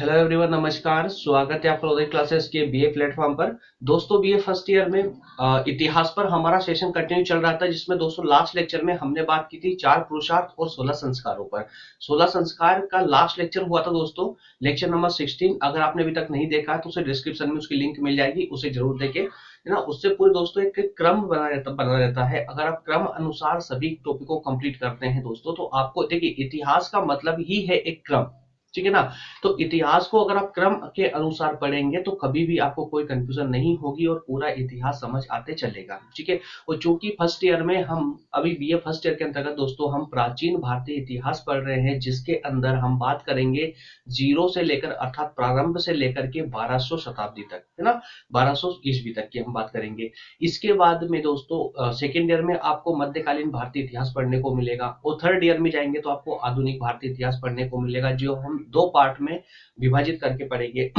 Hello everyone, नमस्कार। स्वागत है आपका उदय क्लासेस के बीए प्लेटफॉर्म पर। दोस्तों, बीए फर्स्ट ईयर में इतिहास पर हमारा सेशन कंटिन्यू चल रहा था, जिसमें दोस्तों लास्ट लेक्चर में हमने बात की थी 4 पुरुषार्थ और 16 संस्कारों पर। 16 संस्कार का लास्ट लेक्चर हुआ था दोस्तों, लेक्चर नंबर 16। अगर आपने अभी तक नहीं देखा तो उसे डिस्क्रिप्शन में उसकी लिंक मिल जाएगी, उसे जरूर देखें, है ना। उससे पूरे दोस्तों एक क्रम बना रहता है। अगर आप क्रम अनुसार सभी टॉपिक को कंप्लीट करते हैं दोस्तों, तो आपको देखिए, इतिहास का मतलब ही है एक क्रम, ठीक है ना। तो इतिहास को अगर आप क्रम के अनुसार पढ़ेंगे तो कभी भी आपको कोई कंफ्यूजन नहीं होगी और पूरा इतिहास समझ आते चलेगा, ठीक है। और चूंकि फर्स्ट ईयर में हम अभी बीए फर्स्ट ईयर के अंतर्गत दोस्तों हम प्राचीन भारतीय इतिहास पढ़ रहे हैं, जिसके अंदर हम बात करेंगे जीरो से लेकर अर्थात प्रारंभ से लेकर के 1200 शताब्दी तक, है ना। 1200 ईस्वी तक की हम बात करेंगे। इसके बाद में दोस्तों सेकेंड ईयर में आपको मध्यकालीन भारतीय इतिहास पढ़ने को मिलेगा, और थर्ड ईयर में जाएंगे तो आपको आधुनिक भारतीय इतिहास पढ़ने को मिलेगा, जो हम 2 पार्ट में विभाजित करके पढ़ेंगे।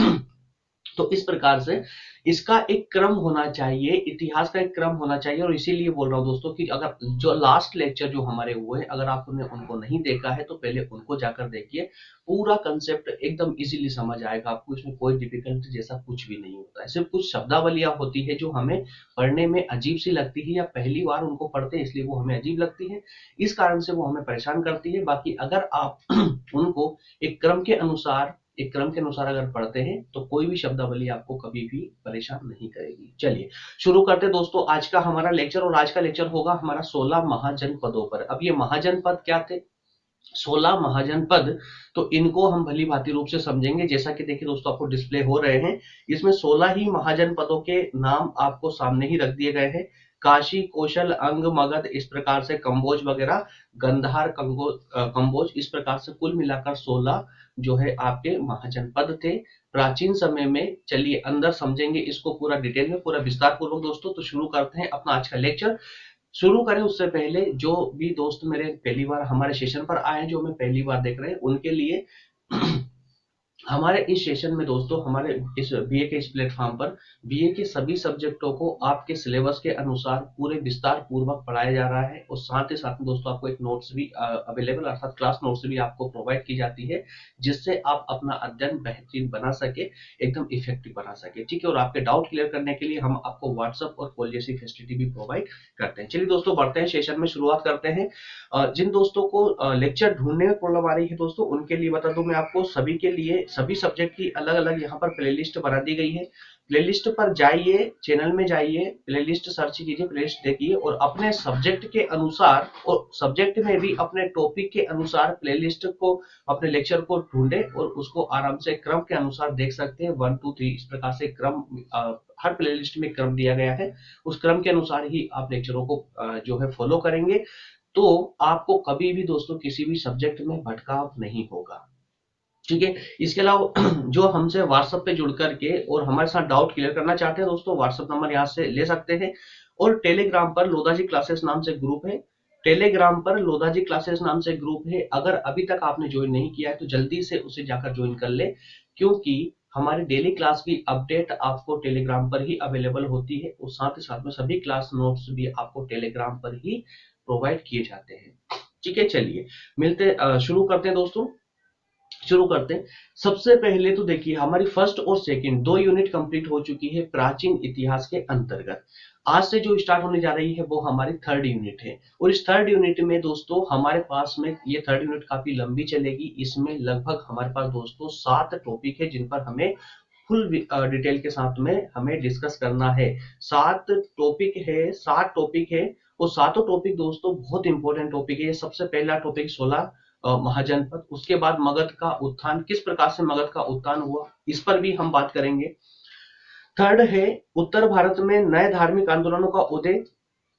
तो इस प्रकार से इसका एक क्रम होना चाहिए, इतिहास का एक क्रम होना चाहिए। और इसीलिए बोल रहा हूं दोस्तों कि अगर जो लास्ट लेक्चर जो हमारे हुए हैं, अगर आपने उनको नहीं देखा है तो पहले उनको जाकर देखिए। पूरा कंसेप्ट एकदम इजीली समझ आएगा आपको, इसमें कोई डिफिकल्टी जैसा कुछ भी नहीं होता है। सिर्फ कुछ शब्दावलियां होती है जो हमें पढ़ने में अजीब सी लगती है, या पहली बार उनको पढ़ते हैं इसलिए वो हमें अजीब लगती है, इस कारण से वो हमें परेशान करती है। बाकी अगर आप उनको एक क्रम के अनुसार अगर पढ़ते हैं तो कोई भी शब्दावली आपको कभी भी परेशान नहीं करेगी। चलिए शुरू करते हैं दोस्तों आज का हमारा लेक्चर। और आज का लेक्चर होगा हमारा 16 महाजनपदों पर। अब ये महाजनपद क्या थे? 16 महाजनपद, तो इनको हम भली भांति रूप से समझेंगे। जैसा कि देखिए दोस्तों, आपको डिस्प्ले हो रहे हैं, इसमें 16 ही महाजनपदों के नाम आपको सामने ही रख दिए गए हैं। काशी, कौशल, अंग, मगध, इस प्रकार से कंबोज वगैरह, गंधार, कंबोज, इस प्रकार से कुल मिलाकर 16 जो है आपके महाजनपद थे प्राचीन समय में। चलिए अंदर समझेंगे इसको पूरा डिटेल में, पूरा विस्तार पूर्वक दोस्तों। तो शुरू करते हैं अपना आज का लेक्चर। शुरू करें उससे पहले जो भी दोस्त मेरे पहली बार हमारे सेशन पर आए हैं, जो हमें पहली बार देख रहे हैं, उनके लिए हमारे इस सेशन में दोस्तों, हमारे इस बीए के इस प्लेटफॉर्म पर बीए के सभी सब्जेक्टों को आपके सिलेबस के अनुसार पूरे विस्तार पूर्वक पढ़ाया जा रहा है। और साथ ही साथ में दोस्तों आपको एक नोट्स भी अवेलेबल अर्थात क्लास नोट्स भी आपको प्रोवाइड की जाती है, जिससे आप अपना अध्ययन बेहतरीन बना सके, एकदम इफेक्टिव बना सके, ठीक है। और आपके डाउट क्लियर करने के लिए हम आपको व्हाट्सएप और कॉल जैसी फैसिलिटी भी प्रोवाइड करते हैं। चलिए दोस्तों बढ़ते हैं, सेशन में शुरुआत करते हैं। जिन दोस्तों को लेक्चर ढूंढने में प्रॉब्लम आ रही है दोस्तों, उनके लिए बता दूं मैं आपको, सभी के लिए सभी सब्जेक्ट की अलग अलग यहाँ पर प्लेलिस्ट बना दी गई है। प्लेलिस्ट पर जाइए, चैनल में जाइए, प्लेलिस्ट सर्च कीजिए, प्लेलिस्ट देखिए, और अपने सब्जेक्ट के अनुसार और सब्जेक्ट में भी अपने टॉपिक के अनुसार प्लेलिस्ट को, अपने लेक्चर को ढूंढे और उसको आराम से क्रम के अनुसार देख सकते हैं। 1 2 3 इस प्रकार से क्रम, हर प्लेलिस्ट में क्रम दिया गया है। उस क्रम के अनुसार ही आप लेक्चरों को जो है फॉलो करेंगे, तो आपको कभी भी दोस्तों किसी भी सब्जेक्ट में भटकाव नहीं होगा, ठीक है। इसके अलावा जो हमसे व्हाट्सएप पे जुड़ करके और हमारे साथ डाउट क्लियर करना चाहते हैं दोस्तों, व्हाट्सएप नंबर यहाँ से ले सकते हैं। और टेलीग्राम पर लोधाजी क्लासेस नाम से ग्रुप है, टेलीग्राम पर लोधाजी क्लासेस नाम से ग्रुप है। अगर अभी तक आपने ज्वाइन नहीं किया है तो जल्दी से उसे जाकर ज्वाइन कर ले, क्योंकि हमारी डेली क्लास की अपडेट आपको टेलीग्राम पर ही अवेलेबल होती है, और साथ ही साथ में सभी क्लास नोट्स भी आपको टेलीग्राम पर ही प्रोवाइड किए जाते हैं, ठीक है। चलिए शुरू करते हैं दोस्तों, शुरू करते हैं। सबसे पहले तो देखिए, हमारी फर्स्ट और सेकंड 2 यूनिट कंप्लीट हो चुकी है प्राचीन इतिहास के अंतर्गत। आज से जो स्टार्ट होने जा रही है वो हमारी थर्ड यूनिट है। और इस थर्ड यूनिट में दोस्तों हमारे पास में, ये थर्ड यूनिट काफी लंबी चलेगी। इसमें लगभग हमारे पास दोस्तों 7 टॉपिक है, जिन पर हमें फुल डिटेल के साथ में हमें डिस्कस करना है। 7 टॉपिक है, और सातों टॉपिक दोस्तों बहुत इंपॉर्टेंट टॉपिक है। सबसे पहला टॉपिक 16 महाजनपद, उसके बाद मगध का उत्थान, किस प्रकार से मगध का उत्थान हुआ, इस पर भी हम बात करेंगे। थर्ड है उत्तर भारत में नए धार्मिक आंदोलनों का उदय।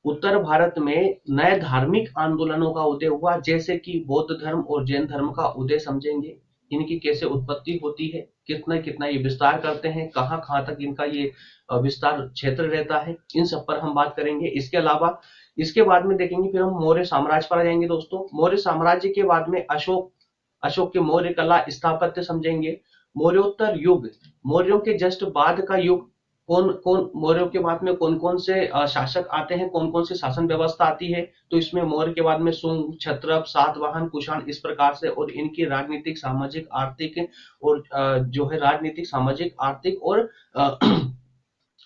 उत्तर भारत में नए धार्मिक आंदोलनों का उदय हुआ, जैसे कि बौद्ध धर्म और जैन धर्म का उदय समझेंगे, इनकी कैसे उत्पत्ति होती है, कितना कितना ये विस्तार करते हैं, कहाँ कहाँ तक इनका ये विस्तार क्षेत्र रहता है, इन सब पर हम बात करेंगे। इसके अलावा इसके बाद में देखेंगे, फिर हम मौर्य साम्राज्य पर आ जाएंगे दोस्तों। मौर्य साम्राज्य के बाद में अशोक के मौर्य कला स्थापत्य समझेंगे। मौर्योत्तर युग, मौर्यों के जस्ट बाद का युग, कौन कौन मौर्यों के बाद में कौन कौन से शासक आते हैं, कौन कौन सी शासन व्यवस्था आती है। तो इसमें मौर्य के बाद में शुंग, क्षत्रप, सातवाहन, कुषाण, इस प्रकार से, और इनकी राजनीतिक, सामाजिक, आर्थिक और जो है राजनीतिक, सामाजिक, आर्थिक और अ,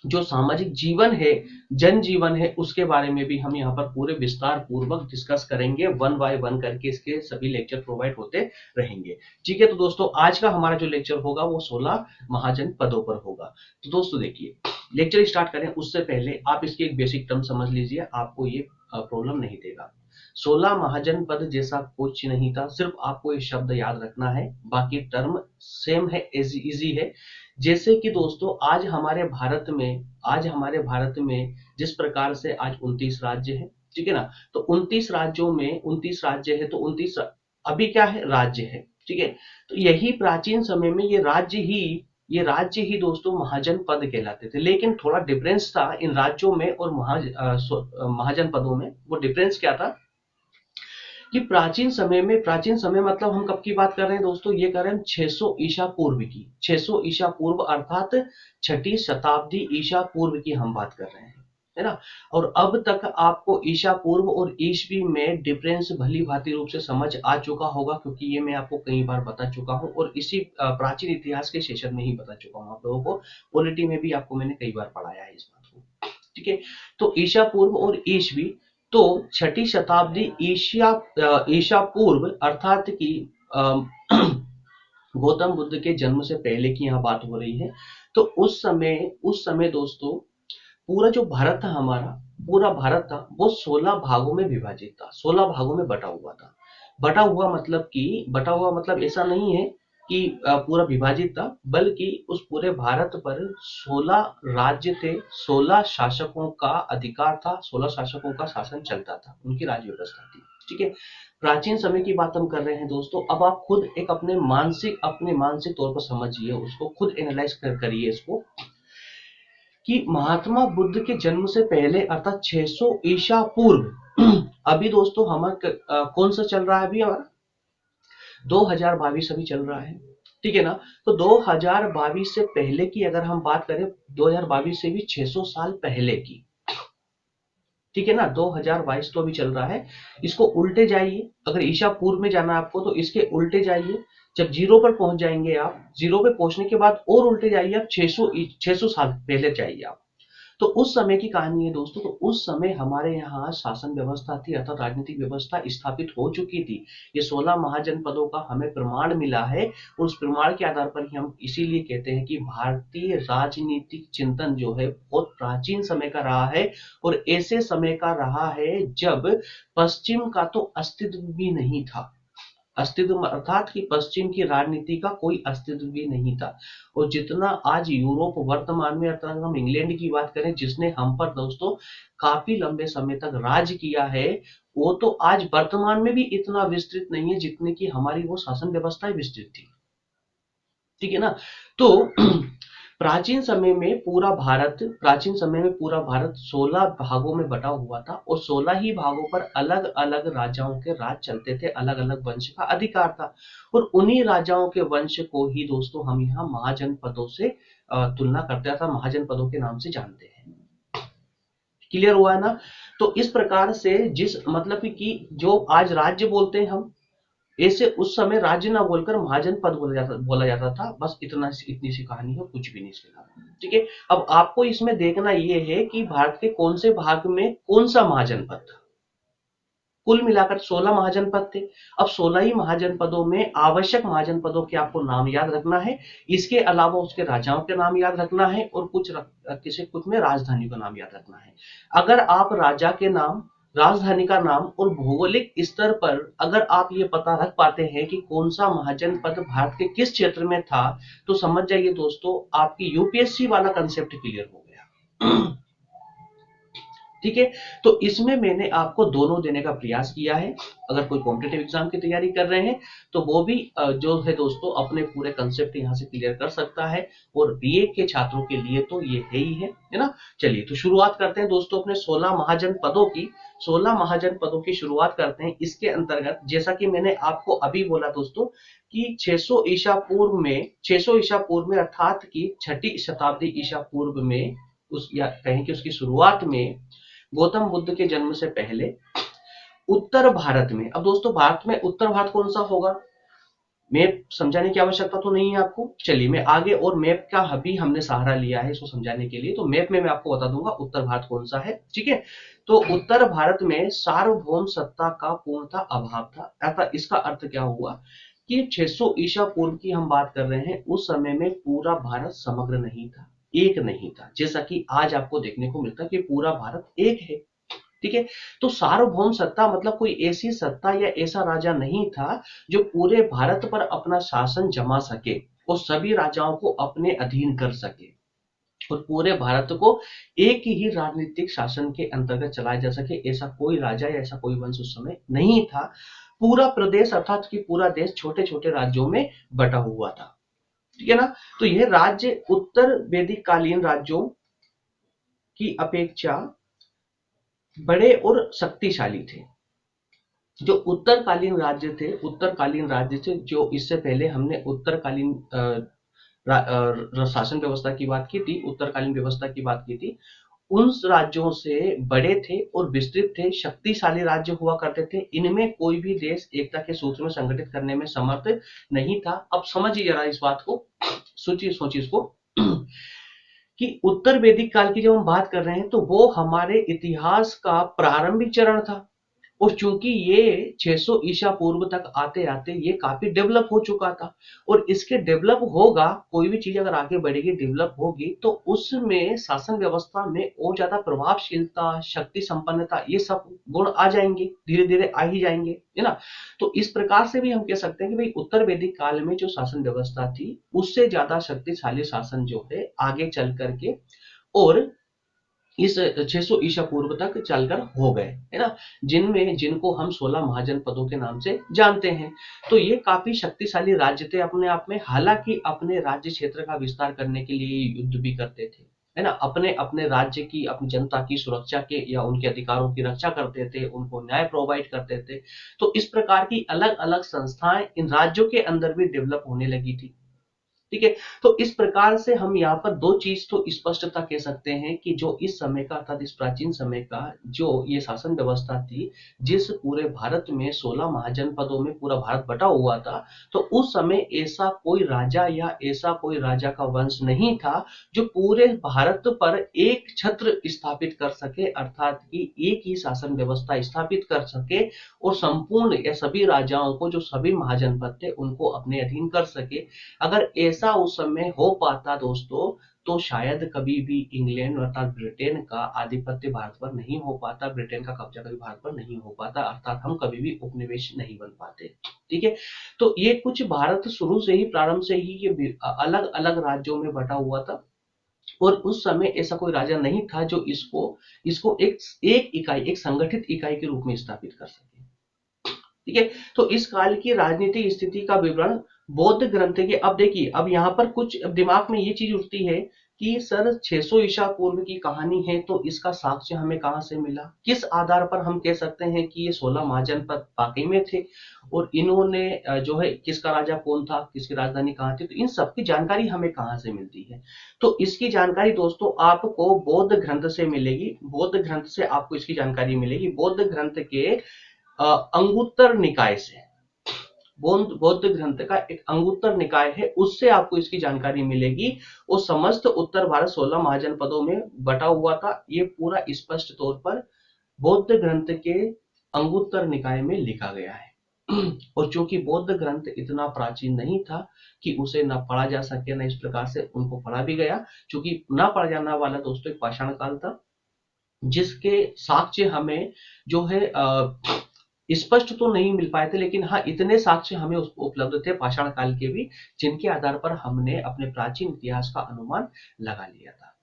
जो सामाजिक जीवन है, जनजीवन है, उसके बारे में भी हम यहाँ पर पूरे विस्तार पूर्वक डिस्कस करेंगे। वन बाय वन करके इसके सभी लेक्चर प्रोवाइड होते रहेंगे। ठीक है, तो दोस्तों आज का हमारा जो लेक्चर होगा वो 16 महाजनपदों पर होगा। तो दोस्तों देखिए, लेक्चर स्टार्ट करें उससे पहले आप इसकी एक बेसिक टर्म समझ लीजिए, आपको ये प्रॉब्लम नहीं देगा। 16 महाजनपद जैसा कुछ नहीं था, सिर्फ आपको ये शब्द याद रखना है, बाकी टर्म सेम है, इजी है। जैसे कि दोस्तों आज हमारे भारत में जिस प्रकार से आज 29 राज्य है, ठीक है ना। तो 29 राज्यों में 29 राज्य है, तो 29 अभी क्या है, राज्य है, ठीक है। तो यही प्राचीन समय में ये राज्य ही दोस्तों महाजनपद कहलाते थे। लेकिन थोड़ा डिफरेंस था इन राज्यों में और महाजनपदों में। वो डिफरेंस क्या था कि प्राचीन समय मतलब हम कब की बात कर रहे हैं दोस्तों, ये कर रहे हैं 600 ईसा पूर्व की। 600 ईसा पूर्व अर्थात छठी शताब्दी ईसा पूर्व की हम बात कर रहे हैं, है ना। और अब तक आपको ईसा पूर्व और ईसवी में डिफरेंस भली भांति रूप से समझ आ चुका होगा, क्योंकि ये मैं आपको कई बार बता चुका हूँ और इसी प्राचीन इतिहास के सेशन में ही बता चुका हूँ आप लोगों को। पॉलिटी में भी आपको मैंने कई बार पढ़ाया है इस बात को, ठीक है। तो ईसा पूर्व और ईसवी, तो छठी शताब्दी ईसा पूर्व अर्थात कि गौतम बुद्ध के जन्म से पहले की यहाँ बात हो रही है। तो उस समय दोस्तों पूरा जो भारत था हमारा, पूरा भारत था वो 16 भागों में विभाजित था, 16 भागों में बटा हुआ था। बटा हुआ मतलब ऐसा नहीं है कि पूरा विभाजित था, बल्कि उस पूरे भारत पर 16 राज्य थे, 16 शासकों का अधिकार था, 16 शासकों का शासन चलता था, उनकी राज्य व्यवस्था थी, ठीक है। प्राचीन समय की बात हम कर रहे हैं दोस्तों। अब आप खुद एक अपने मानसिक तौर पर समझिए, उसको खुद एनालाइज करिए इसको, कि महात्मा बुद्ध के जन्म से पहले अर्थात 600 ईसा पूर्व अभी दोस्तों हमारा कौन सा चल रहा है, अभी हमारा 2022 अभी चल रहा है, ठीक है ना। तो 2022 से पहले की अगर हम बात करें, 2022 से भी 600 साल पहले की, ठीक है ना। 2022 तो अभी चल रहा है, इसको उल्टे जाइए। अगर ईसा पूर्व में जाना है आपको तो इसके उल्टे जाइए। जब जीरो पर पहुंच जाएंगे आप, जीरो पे पहुंचने के बाद और उल्टे जाइए आप, 600 साल पहले जाइए आप। तो उस समय की कहानी है दोस्तों। तो उस समय हमारे यहाँ शासन व्यवस्था थी अर्थात राजनीतिक व्यवस्था स्थापित हो चुकी थी। ये 16 महाजनपदों का हमें प्रमाण मिला है, और उस प्रमाण के आधार पर ही हम इसीलिए कहते हैं कि भारतीय राजनीतिक चिंतन जो है बहुत प्राचीन समय का रहा है, और ऐसे समय का रहा है जब पश्चिम का तो अस्तित्व भी नहीं था। अस्तित्व अर्थात कि पश्चिम की राजनीति का कोई अस्तित्व भी नहीं था। और जितना आज यूरोप वर्तमान में, अर्थात हम इंग्लैंड की बात करें जिसने हम पर दोस्तों काफी लंबे समय तक राज किया है, वो तो आज वर्तमान में भी इतना विस्तृत नहीं है जितने की हमारी वो शासन व्यवस्था विस्तृत थी, ठीक है ना। तो प्राचीन समय में पूरा भारत 16 भागों में बटा हुआ था, और 16 ही भागों पर अलग अलग राजाओं के राज चलते थे, अलग अलग वंश का अधिकार था। और उन्हीं राजाओं के वंश को ही दोस्तों हम यहाँ महाजनपदों से तुलना करते हैं, महाजनपदों के नाम से जानते हैं। क्लियर हुआ है ना। तो इस प्रकार से जिस मतलब कि जो आज राज्य बोलते हैं हम, ऐसे उस समय राज्य ना बोलकर महाजनपद बोला जाता था। बस इतनी सी कहानी है, कुछ भी नहीं इसके अलावा, ठीक है। अब आपको इसमें देखना ये है कि भारत के कौन से भाग में कौन सा महाजनपद था। कुल मिलाकर 16 महाजनपद थे। अब 16 ही महाजनपदों में आवश्यक महाजनपदों के आपको नाम याद रखना है, इसके अलावा उसके राजाओं के नाम याद रखना है, और कुछ में राजधानी का नाम याद रखना है। अगर आप राजा के नाम, राजधानी का नाम और भौगोलिक स्तर पर अगर आप ये पता रख पाते हैं कि कौन सा महाजनपद भारत के किस क्षेत्र में था, तो समझ जाइए दोस्तों आपकी यूपीएससी वाला कंसेप्ट क्लियर हो गया। ठीक है। तो इसमें मैंने आपको दोनों देने का प्रयास किया है। अगर कोई कॉम्पिटेटिव एग्जाम की तैयारी कर रहे हैं तो वो भी जो है दोस्तों अपने पूरे कंसेप्ट यहाँ से क्लियर कर सकता है, और बीए के छात्रों के लिए तो ये है ना। चलिए तो शुरुआत करते हैं दोस्तों अपने 16 महाजनपदों की। 16 महाजनपदों की शुरुआत करते हैं। इसके अंतर्गत जैसा कि मैंने आपको अभी बोला दोस्तों कि 600 ईसा पूर्व में, 600 ईसा पूर्व में अर्थात की 6ठी शताब्दी ईसा पूर्व में, उस या कहें कि उसकी शुरुआत में, गौतम बुद्ध के जन्म से पहले उत्तर भारत में, अब दोस्तों भारत में उत्तर भारत कौन सा होगा, मैप समझाने की आवश्यकता तो नहीं है आपको। चलिए मैं आगे, और मैप का भी हमने सहारा लिया है इसको समझाने के लिए, तो मैप में मैं आपको बता दूंगा उत्तर भारत कौन सा है। ठीक है। तो उत्तर भारत में सार्वभौम सत्ता का पूर्णतः अभाव था। अर्थात इसका अर्थ क्या हुआ कि 600 ईसा पूर्व की हम बात कर रहे हैं, उस समय में पूरा भारत समग्र नहीं था, एक नहीं था, जैसा कि आज आपको देखने को मिलता है कि पूरा भारत एक है। ठीक है। तो सार्वभौम सत्ता मतलब कोई ऐसी सत्ता या ऐसा राजा नहीं था जो पूरे भारत पर अपना शासन जमा सके और सभी राजाओं को अपने अधीन कर सके और पूरे भारत को एक ही राजनीतिक शासन के अंतर्गत चलाया जा सके। ऐसा कोई राजा या ऐसा कोई वंश उस समय नहीं था। पूरा प्रदेश अर्थात कि पूरा देश छोटे छोटे राज्यों में बटा हुआ था। ठीक है ना। तो यह राज्य उत्तर वैदिक कालीन राज्यों की अपेक्षा बड़े और शक्तिशाली थे। जो उत्तरकालीन राज्य थे, उत्तरकालीन राज्य थे जो इससे पहले हमने उत्तरकालीन शासन व्यवस्था की बात की थी, उत्तरकालीन व्यवस्था की बात की थी, उन राज्यों से बड़े थे और विस्तृत थे, शक्तिशाली राज्य हुआ करते थे। इनमें कोई भी देश एकता के सूत्र में संगठित करने में समर्थ नहीं था। अब समझिए जरा इस बात को, सोचिए सोचिए इसको कि उत्तर वैदिक काल की जब हम बात कर रहे हैं तो वो हमारे इतिहास का प्रारंभिक चरण था, और चूंकि ये 600 ईसा पूर्व तक आते आते ये काफी डेवलप हो चुका था, और इसके डेवलप होगा, कोई भी चीज अगर आगे बढ़ेगी डेवलप होगी तो उसमें शासन व्यवस्था में और ज्यादा प्रभावशीलता, शक्ति संपन्नता, ये सब गुण आ जाएंगे, धीरे धीरे आ ही जाएंगे, है ना। तो इस प्रकार से भी हम कह सकते हैं कि भाई उत्तर वैदिक काल में जो शासन व्यवस्था थी उससे ज्यादा शक्तिशाली शासन जो है आगे चल करके और इस 600 ईसा पूर्व तक चलकर हो गए, है ना, जिनमें जिनको हम 16 महाजनपदों के नाम से जानते हैं। तो ये काफी शक्तिशाली राज्य थे अपने आप में। हालांकि अपने राज्य क्षेत्र का विस्तार करने के लिए युद्ध भी करते थे, है ना, अपने अपने राज्य की, अपनी जनता की सुरक्षा के या उनके अधिकारों की रक्षा करते थे, उनको न्याय प्रोवाइड करते थे। तो इस प्रकार की अलग अलग संस्थाएं इन राज्यों के अंदर भी डेवलप होने लगी थी। ठीक है। तो इस प्रकार से हम यहाँ पर दो चीज तो स्पष्टता कह सकते हैं कि जो इस समय का अर्थात इस प्राचीन समय का जो ये शासन व्यवस्था थी, जिस पूरे भारत में 16 महाजनपदों में पूरा भारत बटा हुआ था, तो उस समय ऐसा कोई राजा या ऐसा कोई राजा का वंश नहीं था जो पूरे भारत पर एक छत्र स्थापित कर सके, अर्थात कि एक ही शासन व्यवस्था स्थापित कर सके और संपूर्ण या सभी राजाओं को, जो सभी महाजनपद थे, उनको अपने अधीन कर सके। अगर ऐसा उस समय हो पाता दोस्तों तो शायद कभी भी इंग्लैंड अर्थात ब्रिटेन का आधिपत्य भारत पर नहीं हो पाता, ब्रिटेन का कब्जा कभी भारत पर नहीं हो पाता, अर्थात हम कभी भी उपनिवेश नहीं बन पाते। ठीक है। तो ये कुछ भारत शुरू से ही, प्रारंभ से ही ये अलग अलग राज्यों में बटा हुआ था, और उस समय ऐसा कोई राजा नहीं था जो इसको इसको एक इकाई, एक संगठित इकाई के रूप में स्थापित कर सके। ठीक है। तो इस काल की राजनीतिक स्थिति का विवरण बौद्ध ग्रंथ के, अब देखिए, अब यहाँ पर कुछ दिमाग में ये चीज उठती है कि सर 600 ईसा पूर्व की कहानी है तो इसका साक्ष्य हमें कहाँ से मिला, किस आधार पर हम कह सकते हैं कि ये 16 महाजनपद वाकई में थे, और इन्होंने जो है किसका राजा कौन था, किसकी राजधानी कहाँ थी, तो इन सब की जानकारी हमें कहाँ से मिलती है। तो इसकी जानकारी दोस्तों आपको बौद्ध ग्रंथ से मिलेगी, बौद्ध ग्रंथ से आपको इसकी जानकारी मिलेगी, बौद्ध ग्रंथ के अंगुत्तर निकाय से, बौद्ध ग्रंथ का एक अंगुत्तर निकाय है, उससे आपको इसकी जानकारी मिलेगी। और समस्त उत्तर भारत 16 महाजनपदों में बटा हुआ था, ये पूरा स्पष्ट तौर पर बौद्ध ग्रंथ के अंगुत्तर निकाय में लिखा गया है। और चूंकि बौद्ध ग्रंथ इतना प्राचीन नहीं था कि उसे न पढ़ा जा सके, न इस प्रकार से उनको पढ़ा भी गया, चूंकि न पढ़ा जाने वाला दोस्तों एक पाषाण काल था, जिसके साक्ष्य हमें जो है स्पष्ट तो नहीं मिल पाए थे, लेकिन हाँ इतने साक्ष्य हमें उपलब्ध थे पाषाण काल के भी, जिनके आधार पर हमने अपने प्राचीन इतिहास का अनुमान लगा लिया था।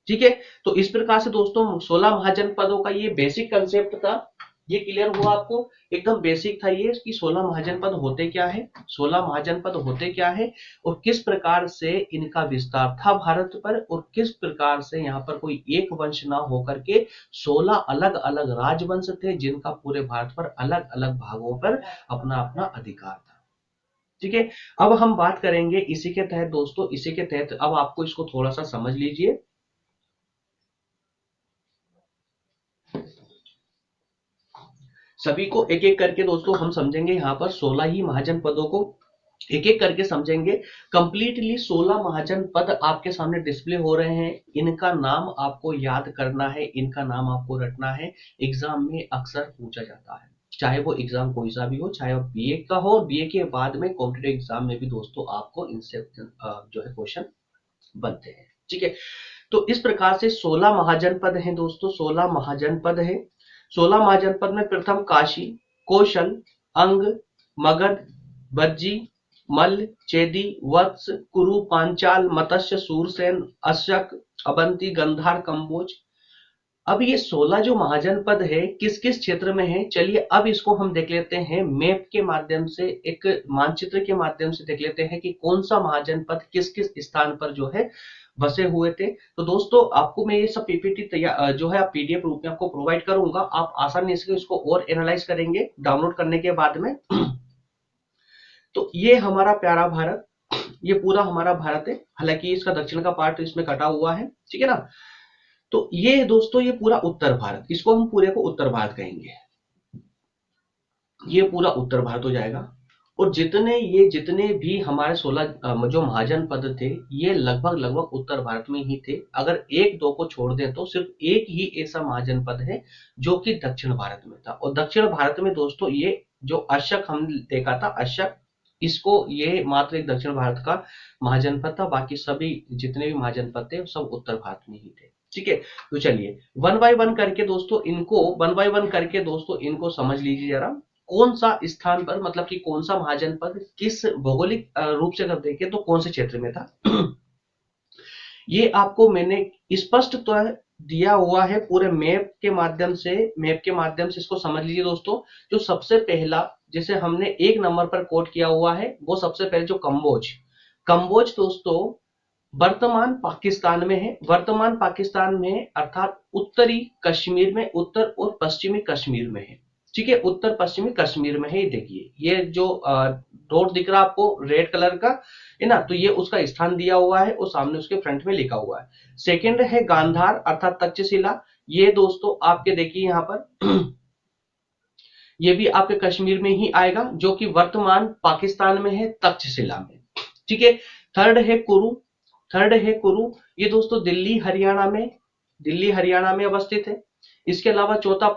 ठीक है, तो इस प्रकार से दोस्तों 16 महाजनपदों का ये बेसिक कंसेप्ट था। ये क्लियर हुआ आपको? एकदम बेसिक था ये कि 16 महाजनपद होते क्या है, 16 महाजनपद होते क्या है, और किस प्रकार से इनका विस्तार था भारत पर, और किस प्रकार से यहाँ पर कोई एक वंश ना होकर के 16 अलग अलग राजवंश थे जिनका पूरे भारत पर अलग अलग भागों पर अपना अपना अधिकार था। ठीक है, अब हम बात करेंगे इसी के तहत दोस्तों, इसी के तहत अब आपको इसको थोड़ा सा समझ लीजिए। सभी को एक एक करके दोस्तों हम समझेंगे, यहाँ पर 16 ही महाजनपदों को एक एक करके समझेंगे। कंप्लीटली 16 महाजनपद आपके सामने डिस्प्ले हो रहे हैं, इनका नाम आपको याद करना है, इनका नाम आपको रटना है। एग्जाम में अक्सर पूछा जाता है, चाहे वो एग्जाम कोई सा भी हो, चाहे वो बीए का हो, बीए के बाद में कॉम्पिटेटिव एग्जाम में भी दोस्तों आपको इनसे जो है क्वेश्चन बनते हैं। ठीक है, तो इस प्रकार से 16 महाजनपद हैं दोस्तों, 16 महाजनपद है। 16 महाजनपद में प्रथम काशी, कौशल, अंग, मगध, बज्जी, मल्ल, चेदी, वत्स, कुरु, पांचाल, मत्स्य, सूरसेन, अशक, अवंती, गंधार, कंबोज। अब ये 16 जो महाजनपद है किस किस क्षेत्र में है, चलिए अब इसको हम देख लेते हैं मैप के माध्यम से, एक मानचित्र के माध्यम से देख लेते हैं कि कौन सा महाजनपद किस किस स्थान पर जो है बसे हुए थे। तो दोस्तों आपको मैं ये सब पीपीटी तैयार जो है पीडीएफ रूप में आपको प्रोवाइड करूंगा, आप आसानी से इसको और एनालाइज करेंगे डाउनलोड करने के बाद में। तो ये हमारा प्यारा भारत, ये पूरा हमारा भारत है, हालांकि इसका दक्षिण का पार्ट इसमें कटा हुआ है, ठीक है ना। तो ये दोस्तों ये पूरा उत्तर भारत, इसको हम पूरे को उत्तर भारत कहेंगे, ये पूरा उत्तर भारत हो जाएगा। और जितने भी हमारे 16 जो महाजनपद थे ये लगभग लगभग उत्तर भारत में ही थे। अगर एक दो को छोड़ दें तो सिर्फ एक ही ऐसा महाजनपद है जो कि दक्षिण भारत में था, और दक्षिण भारत में दोस्तों ये जो अशक हम देखा था, अशक, इसको ये मात्र एक दक्षिण भारत का महाजनपद था, बाकी सभी जितने भी महाजनपद थे सब उत्तर भारत में ही थे। ठीक है, तो चलिए वन बाय वन करके दोस्तों इनको समझ लीजिए जरा। कौन सा स्थान पर, मतलब कि कौन सा महाजनपद किस भौगोलिक रूप से अगर देखें तो कौन से क्षेत्र में था ये आपको मैंने स्पष्ट तो दिया हुआ है पूरे मैप के माध्यम से इसको समझ लीजिए दोस्तों। जो सबसे पहला जैसे हमने एक नंबर पर कोट किया हुआ है वो सबसे पहले जो कंबोज दोस्तों वर्तमान पाकिस्तान में है, वर्तमान पाकिस्तान में अर्थात उत्तरी कश्मीर में, उत्तर और पश्चिमी कश्मीर में है। ठीक है, उत्तर पश्चिमी कश्मीर में है। ये देखिए ये जो डॉट दिख रहा है आपको रेड कलर का है ना, तो ये उसका स्थान दिया हुआ है और सामने उसके फ्रंट में लिखा हुआ है। सेकंड है गांधार अर्थात तक्षशिला, ये दोस्तों आपके देखिए यहाँ पर ये भी आपके कश्मीर में ही आएगा जो कि वर्तमान पाकिस्तान में है, तक्षशिला में। ठीक है, थर्ड है कुरु, ये दोस्तों दिल्ली हरियाणा में अवस्थित है। इसके अलावा चौथा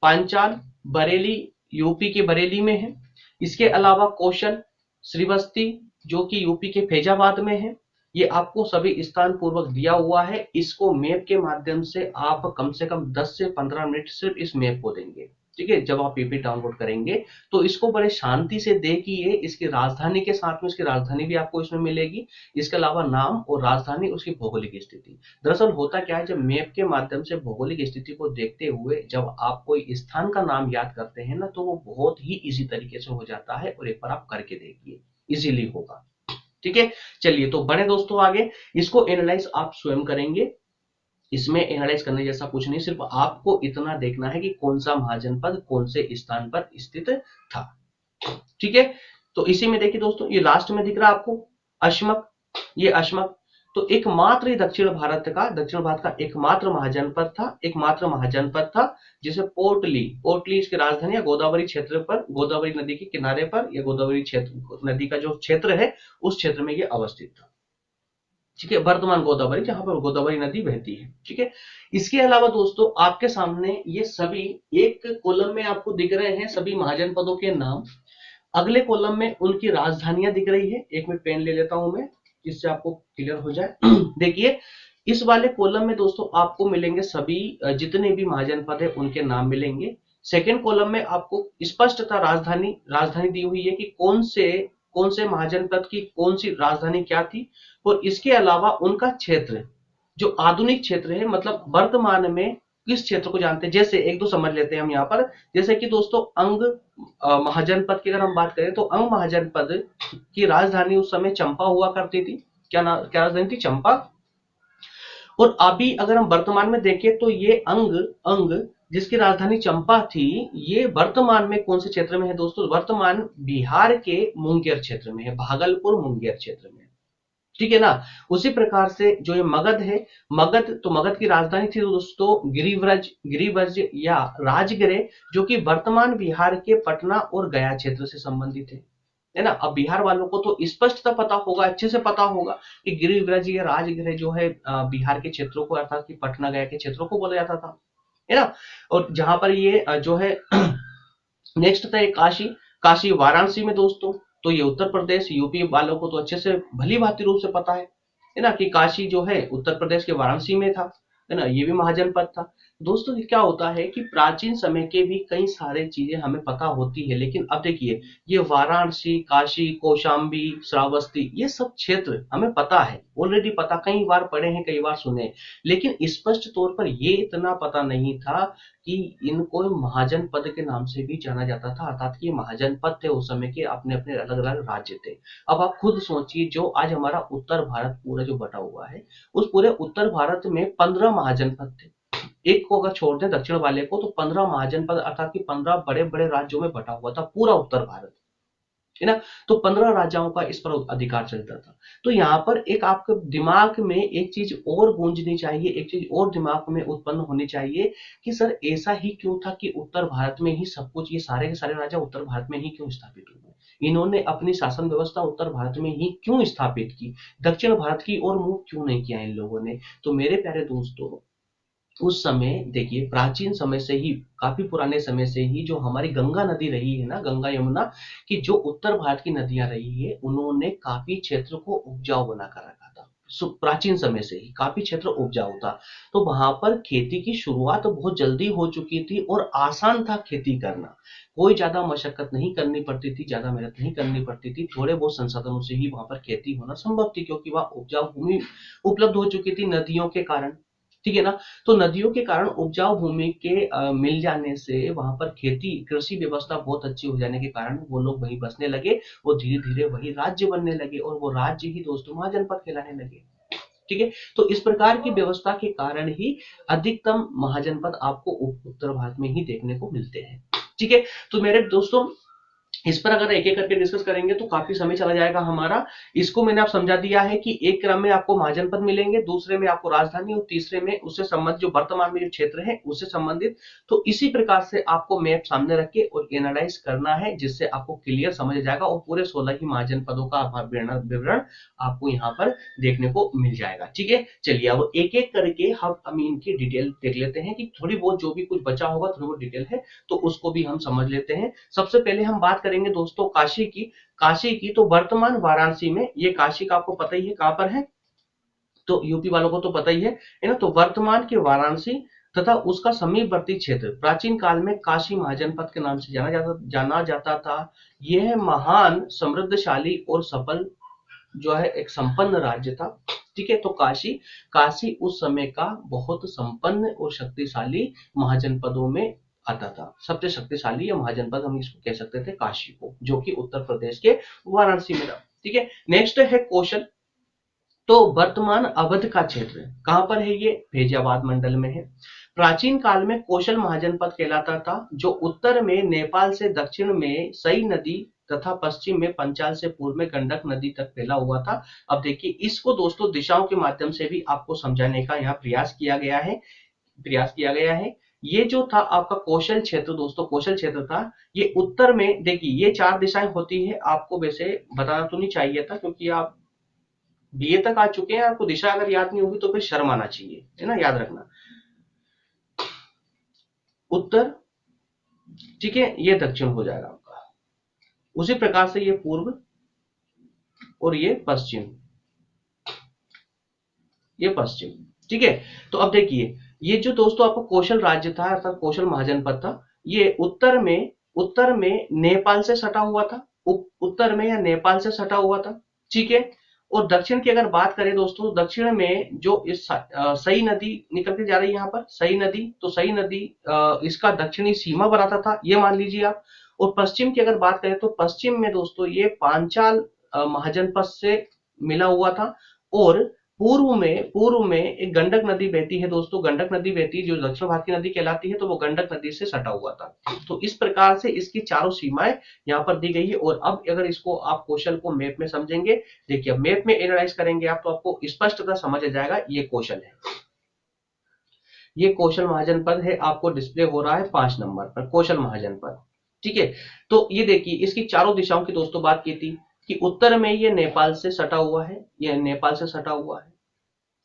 पांचाल बरेली, यूपी के बरेली में है। इसके अलावा कौशल, श्रीवस्ती जो कि यूपी के फैजाबाद में है। ये आपको सभी स्थान पूर्वक दिया हुआ है, इसको मैप के माध्यम से आप कम से कम 10 से 15 मिनट सिर्फ इस मैप को देंगे। ठीक है, जब आप पीपीटी डाउनलोड करेंगे तो इसको बड़े शांति से देखिए, इसकी राजधानी के साथ में इसकी राजधानी भी आपको इसमें मिलेगी, इसके अलावा नाम और राजधानी उसकी भौगोलिक स्थिति। दरअसल होता क्या है, जब मैप के माध्यम से भौगोलिक स्थिति को देखते हुए जब आप कोई स्थान का नाम याद करते हैं ना तो वो बहुत ही इजी तरीके से हो जाता है, और एक बार आप करके देखिए इजीली होगा। ठीक है, चलिए तो बड़े दोस्तों आगे इसको एनालाइज आप स्वयं करेंगे, इसमें एनालाइज करने जैसा कुछ नहीं, सिर्फ आपको इतना देखना है कि कौन सा महाजनपद कौन से स्थान पर स्थित था। ठीक है, तो इसी में देखिए दोस्तों ये लास्ट में दिख रहा है आपको अशमक, ये अशमक तो एकमात्र दक्षिण भारत का एकमात्र महाजनपद था जिसे पोर्टली इसकी राजधानी है, गोदावरी क्षेत्र पर, गोदावरी नदी के किनारे पर, या गोदावरी क्षेत्र नदी का जो क्षेत्र है उस क्षेत्र में ये अवस्थित था। ठीक है, वर्तमान गोदावरी जहां पर गोदावरी नदी बहती है। ठीक है, इसके अलावा दोस्तों आपके सामने ये सभी एक कॉलम में आपको दिख रहे हैं सभी महाजनपदों के नाम, अगले कॉलम में उनकी राजधानियां दिख रही है। एक मिनट पेन ले लेता हूं मैं जिससे आपको क्लियर हो जाए देखिए इस वाले कॉलम में दोस्तों आपको मिलेंगे सभी जितने भी महाजनपद है उनके नाम मिलेंगे। सेकेंड कॉलम में आपको स्पष्टता राजधानी दी हुई है कि कौन से महाजनपद की कौन सी राजधानी क्या थी, और इसके अलावा उनका क्षेत्र जो आधुनिक क्षेत्र है मतलब वर्तमान में किस क्षेत्र को जानते हैं, जैसे एक दो समझ लेते हैं हम यहाँ पर। जैसे कि दोस्तों अंग महाजनपद की अगर हम बात करें तो अंग महाजनपद की राजधानी उस समय चंपा हुआ करती थी। क्या राजधानी थी? चंपा। और अभी अगर हम वर्तमान में देखें तो ये अंग अंग जिसकी राजधानी चंपा थी, ये वर्तमान में कौन से क्षेत्र में है दोस्तों? वर्तमान बिहार के मुंगेर क्षेत्र में है, भागलपुर मुंगेर क्षेत्र में। ठीक है ना। उसी प्रकार से जो ये मगध है, मगध तो मगध की राजधानी थी दोस्तों गिरिव्रज, गिरिव्रज या राजगिरे, जो कि वर्तमान बिहार के पटना और गया क्षेत्र से संबंधित है ना। अब बिहार वालों को तो स्पष्टता पता होगा, अच्छे से पता होगा कि गिरिव्रज या राजगिरे जो है बिहार के क्षेत्रों को अर्थात कि पटना गया के क्षेत्रों को बोला जाता था, है ना। और जहां पर ये जो है नेक्स्ट था काशी, काशी वाराणसी में दोस्तों। तो ये उत्तर प्रदेश, यूपी वालों को तो अच्छे से भली भांति रूप से पता है ना, कि काशी जो है उत्तर प्रदेश के वाराणसी में था, है ना। ये भी महाजनपद था दोस्तों। क्या होता है कि प्राचीन समय के भी कई सारे चीजें हमें पता होती है, लेकिन अब देखिए ये वाराणसी, काशी, कौशाम्बी, श्रावस्ती, ये सब क्षेत्र हमें पता है, ऑलरेडी पता, कई बार पढ़े हैं, कई बार सुने, लेकिन स्पष्ट तौर पर ये इतना पता नहीं था कि इनको महाजन पद के नाम से भी जाना जाता था, अर्थात कि महाजन पद थे उस समय के, अपने अपने अलग अलग राज्य थे। अब आप खुद सोचिए, जो आज हमारा उत्तर भारत पूरा जो बटा हुआ है, उस पूरे उत्तर भारत में 15 महाजनपद थे। एक को अगर छोड़ दें दक्षिण वाले को, तो 15 महाजनपद अर्थात कि 15 बड़े बड़े राज्यों में बटा हुआ था पूरा उत्तर भारत, है ना। तो 15 राजाओं का इस पर अधिकार चलता था। तो यहाँ पर एक आपके दिमाग में एक चीज और गूंजनी चाहिए, एक चीज और दिमाग में उत्पन्न होनी चाहिए कि सर ऐसा ही क्यों था कि उत्तर भारत में ही सब कुछ, ये सारे के सारे राजा उत्तर भारत में ही क्यों स्थापित हुए, इन्होंने अपनी शासन व्यवस्था उत्तर भारत में ही क्यों स्थापित की, दक्षिण भारत की ओर मुंह क्यों नहीं किया इन लोगों ने। तो मेरे प्यारे दोस्तों, उस समय देखिए प्राचीन समय से ही, काफी पुराने समय से ही जो हमारी गंगा नदी रही है ना, गंगा यमुना की जो उत्तर भारत की नदियां रही है, उन्होंने काफी क्षेत्र को उपजाऊ बना कर रखा था। प्राचीन समय से ही काफी क्षेत्र उपजाऊ था, तो वहां पर खेती की शुरुआत बहुत जल्दी हो चुकी थी और आसान था खेती करना। कोई ज्यादा मशक्कत नहीं करनी पड़ती थी, ज्यादा मेहनत नहीं करनी पड़ती थी, थोड़े बहुत संसाधनों से ही वहां पर खेती होना संभव थी, क्योंकि वहां उपजाऊ भूमि उपलब्ध हो चुकी थी नदियों के कारण। ठीक है ना। तो नदियों के कारण उपजाऊ भूमि के मिल जाने से वहां पर खेती, कृषि व्यवस्था बहुत अच्छी हो जाने के कारण वो लोग वहीं बसने लगे और धीरे धीरे वही राज्य बनने लगे, और वो राज्य ही दोस्तों महाजनपद कहलाने लगे। ठीक है। तो इस प्रकार की व्यवस्था के कारण ही अधिकतम महाजनपद आपको उत्तर भारत में ही देखने को मिलते हैं। ठीक है। तो मेरे दोस्तों, इस पर अगर एक एक करके डिस्कस करेंगे तो काफी समय चला जाएगा हमारा। इसको मैंने आप समझा दिया है कि एक क्रम में आपको महाजनपद मिलेंगे, दूसरे में आपको राजधानी, और तीसरे में उससे संबंधित जो वर्तमान में जो क्षेत्र है उससे संबंधित। तो इसी प्रकार से आपको मैप सामने रख के और एनालाइज करना है, जिससे आपको क्लियर समझ जाएगा और पूरे 16 ही महाजनपदों का विवरण आपको यहाँ पर देखने को मिल जाएगा। ठीक है। चलिए अब एक एक करके हम इनकी डिटेल देख लेते हैं, कि थोड़ी बहुत जो भी कुछ बचा होगा, थोड़ी बहुत डिटेल है तो उसको भी हम समझ लेते हैं। सबसे पहले हम बात करेंगे दोस्तों काशी की। काशी की तो वर्तमान वाराणसी में, ये काशी का आपको पता ही है कहां पर है, तो यूपी वालों को तो पता ही है ना। तो वर्तमान के वाराणसी तथा उसका समीपवर्ती क्षेत्र प्राचीन काल में काशी महाजनपद के नाम से जाना जाता था। यह महान, समृद्धशाली और सफल जो है एक संपन्न राज्य था। ठीक है। तो काशी, काशी उस समय का बहुत संपन्न और शक्तिशाली महाजनपदों में आता था। सबसे शक्तिशाली या महाजनपद हम इसको कह सकते थे काशी को, जो कि उत्तर प्रदेश के वाराणसी में था। ठीक है। नेक्स्ट है कौशल। तो वर्तमान अवध का क्षेत्र कहां पर है? ये फैजाबाद मंडल में है। प्राचीन काल में कौशल महाजनपद कहलाता था, जो उत्तर में नेपाल से दक्षिण में सई नदी तथा पश्चिम में पंचाल से पूर्व में गंडक नदी तक फैला हुआ था। अब देखिए इसको दोस्तों दिशाओं के माध्यम से भी आपको समझाने का यहाँ प्रयास किया गया है। ये जो था आपका कौशल क्षेत्र दोस्तों, कौशल क्षेत्र था, ये उत्तर में, देखिए ये 4 दिशाएं होती है, आपको वैसे बताना तो नहीं चाहिए था क्योंकि आप बीए तक आ चुके हैं, आपको दिशा अगर याद नहीं होगी तो फिर शर्म आना चाहिए, है ना, याद रखना। उत्तर, ठीक है, ये दक्षिण हो जाएगा आपका। उसी प्रकार से ये पूर्व और ये पश्चिम, ये पश्चिम। ठीक है। तो अब देखिए ये जो दोस्तों आपको कौशल राज्य था अर्थात कौशल महाजनपद था, ये उत्तर में नेपाल से सटा हुआ था, उत्तर में या नेपाल से सटा हुआ था। ठीक है। और दक्षिण की अगर बात करें दोस्तों, दक्षिण में जो इस सई नदी निकल के जा रही है, यहाँ पर सई नदी, तो सई नदी इसका दक्षिणी सीमा बनाता था, ये मान लीजिए आप। और पश्चिम की अगर बात करें तो पश्चिम में दोस्तों ये पांचाल महाजनपद से मिला हुआ था। और पूर्व में एक गंडक नदी बहती है दोस्तों, गंडक नदी बहती है जो दक्षिण भारत की नदी कहलाती है, तो वो गंडक नदी से सटा हुआ था। तो इस प्रकार से इसकी चारों सीमाएं यहाँ पर दी गई है। और अब अगर इसको आप क्वेश्चन को मैप में समझेंगे, देखिए मैप में एनालाइज करेंगे आप, तो आपको स्पष्टता समझ आ जाएगा। ये क्वेश्चन है, ये कौशल महाजनपद है, आपको डिस्प्ले हो रहा है 5 नंबर पर, कौशल महाजनपद। ठीक है, तो ये देखिए इसकी चारों दिशाओं की दोस्तों बात की थी कि उत्तर में ये नेपाल से सटा हुआ है, ये नेपाल से सटा हुआ है,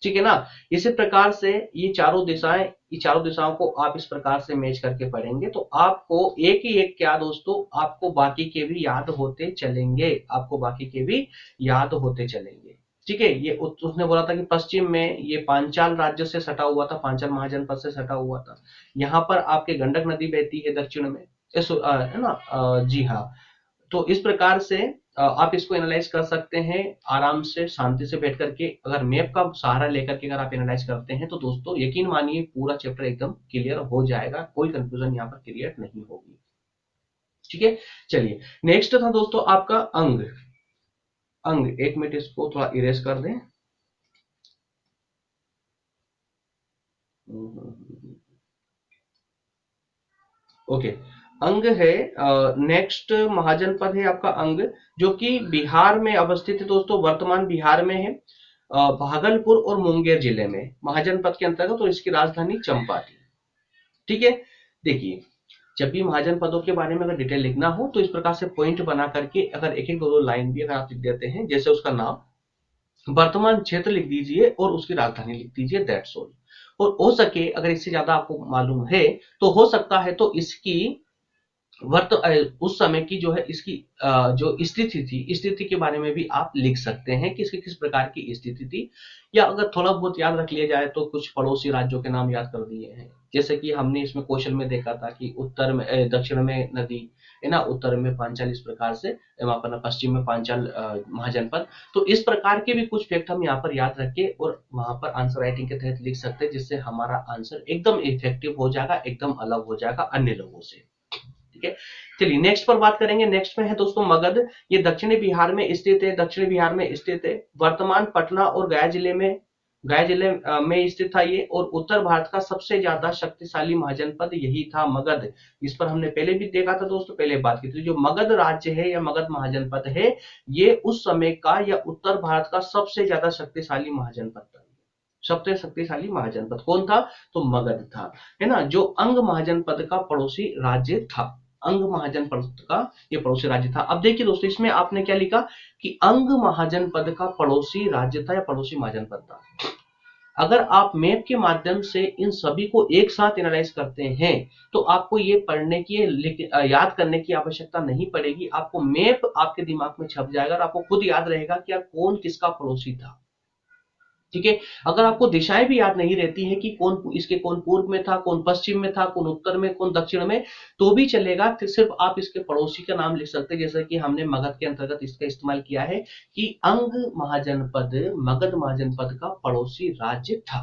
ठीक है ना। इसी प्रकार से ये चारों दिशाएं, ये चारों दिशाओं को आप इस प्रकार से मैच करके पढ़ेंगे तो आपको एक ही एक क्या दोस्तों, आपको बाकी के भी याद होते चलेंगे, आपको बाकी के भी याद होते चलेंगे। ठीक है, ये उसने बोला था कि पश्चिम में ये पांचाल राज्य से सटा हुआ था, पांचाल महाजनपद से सटा हुआ था। यहाँ पर आपके गंडक नदी बहती है दक्षिण में, है ना, जी हाँ। तो इस प्रकार से आप इसको एनालाइज कर सकते हैं आराम से, शांति से बैठ करके। अगर मैप का सहारा लेकर के अगर आप एनालाइज करते हैं तो दोस्तों यकीन मानिए पूरा चैप्टर एकदम क्लियर हो जाएगा, कोई कंफ्यूजन यहाँ पर क्रिएट नहीं होगी। ठीक है, चलिए नेक्स्ट था दोस्तों आपका अंग। अंग, एक मिनट इसको थोड़ा इरेज कर दें। ओके, अंग है, नेक्स्ट महाजनपद है आपका अंग, जो कि बिहार में अवस्थित है दोस्तों, वर्तमान बिहार में है, भागलपुर और मुंगेर जिले में महाजनपद के अंतर्गत, और इसकी राजधानी चंपा थी। ठीक है, देखिए जब भी महाजनपदों के बारे में अगर डिटेल लिखना हो तो इस प्रकार से पॉइंट बना करके अगर एक एक दो दो लाइन भी अगर आप लिख देते हैं, जैसे उसका नाम, वर्तमान क्षेत्र लिख दीजिए और उसकी राजधानी लिख दीजिए, दैट्स ऑल। और हो सके अगर इससे ज्यादा आपको मालूम है तो हो सकता है तो इसकी उस समय की जो है इसकी जो स्थिति थी, स्थिति के बारे में भी आप लिख सकते हैं कि इसकी किस प्रकार की स्थिति थी। या अगर थोड़ा बहुत याद रख लिया जाए तो कुछ पड़ोसी राज्यों के नाम याद कर दिए हैं, जैसे कि हमने इसमें क्वेश्चन में देखा था कि उत्तर में दक्षिण में नदी है ना, उत्तर में पांचाल, इस प्रकार से वहां पर पश्चिम में पांचाल महाजनपद। तो इस प्रकार के भी कुछ फैक्ट हम यहाँ पर याद रख के और वहां पर आंसर राइटिंग के तहत लिख सकते हैं, जिससे हमारा आंसर एकदम इफेक्टिव हो जाएगा, एकदम अलग हो जाएगा अन्य लोगों से। ठीक है, चलिए नेक्स्ट पर बात करेंगे। नेक्स्ट में है दोस्तों मगध, ये दक्षिणी बिहार में स्थित है, दक्षिणी बिहार में स्थित है, वर्तमान पटना और गया जिले में, गया जिले में स्थित था ये। और उत्तर भारत का सबसे ज्यादा शक्तिशाली महाजनपद यही था मगध, इस पर हमने पहले भी देखा था दोस्तों, पहले बात की थी। जो मगध राज्य है या मगध महाजनपद है, ये उस समय का या उत्तर भारत का सबसे ज्यादा शक्तिशाली महाजनपद था। सबसे शक्तिशाली महाजनपद कौन था, तो मगध था, है ना, जो अंग महाजनपद का पड़ोसी राज्य था। अंग महाजनपद का ये पड़ोसी राज्य था। अब देखिए दोस्तों इसमें आपने क्या लिखा कि अंग महाजनपद का पड़ोसी राज्य था या पड़ोसी महाजनपद था। अगर आप मैप के माध्यम से इन सभी को एक साथ एनालाइज करते हैं तो आपको ये पढ़ने की, याद करने की आवश्यकता नहीं पड़ेगी। आपको मैप आपके दिमाग में छप जाएगा और आपको खुद याद रहेगा कि यार कौन किसका पड़ोसी था। ठीक है, अगर आपको दिशाएं भी याद नहीं रहती है कि कौन इसके, कौन पूर्व में था, कौन पश्चिम में था, कौन उत्तर में, कौन दक्षिण में, तो भी चलेगा, सिर्फ आप इसके पड़ोसी का नाम लिख सकते हैं। जैसे कि हमने मगध के अंतर्गत इसका इस्तेमाल किया है कि अंग महाजनपद मगध महाजनपद का पड़ोसी राज्य था।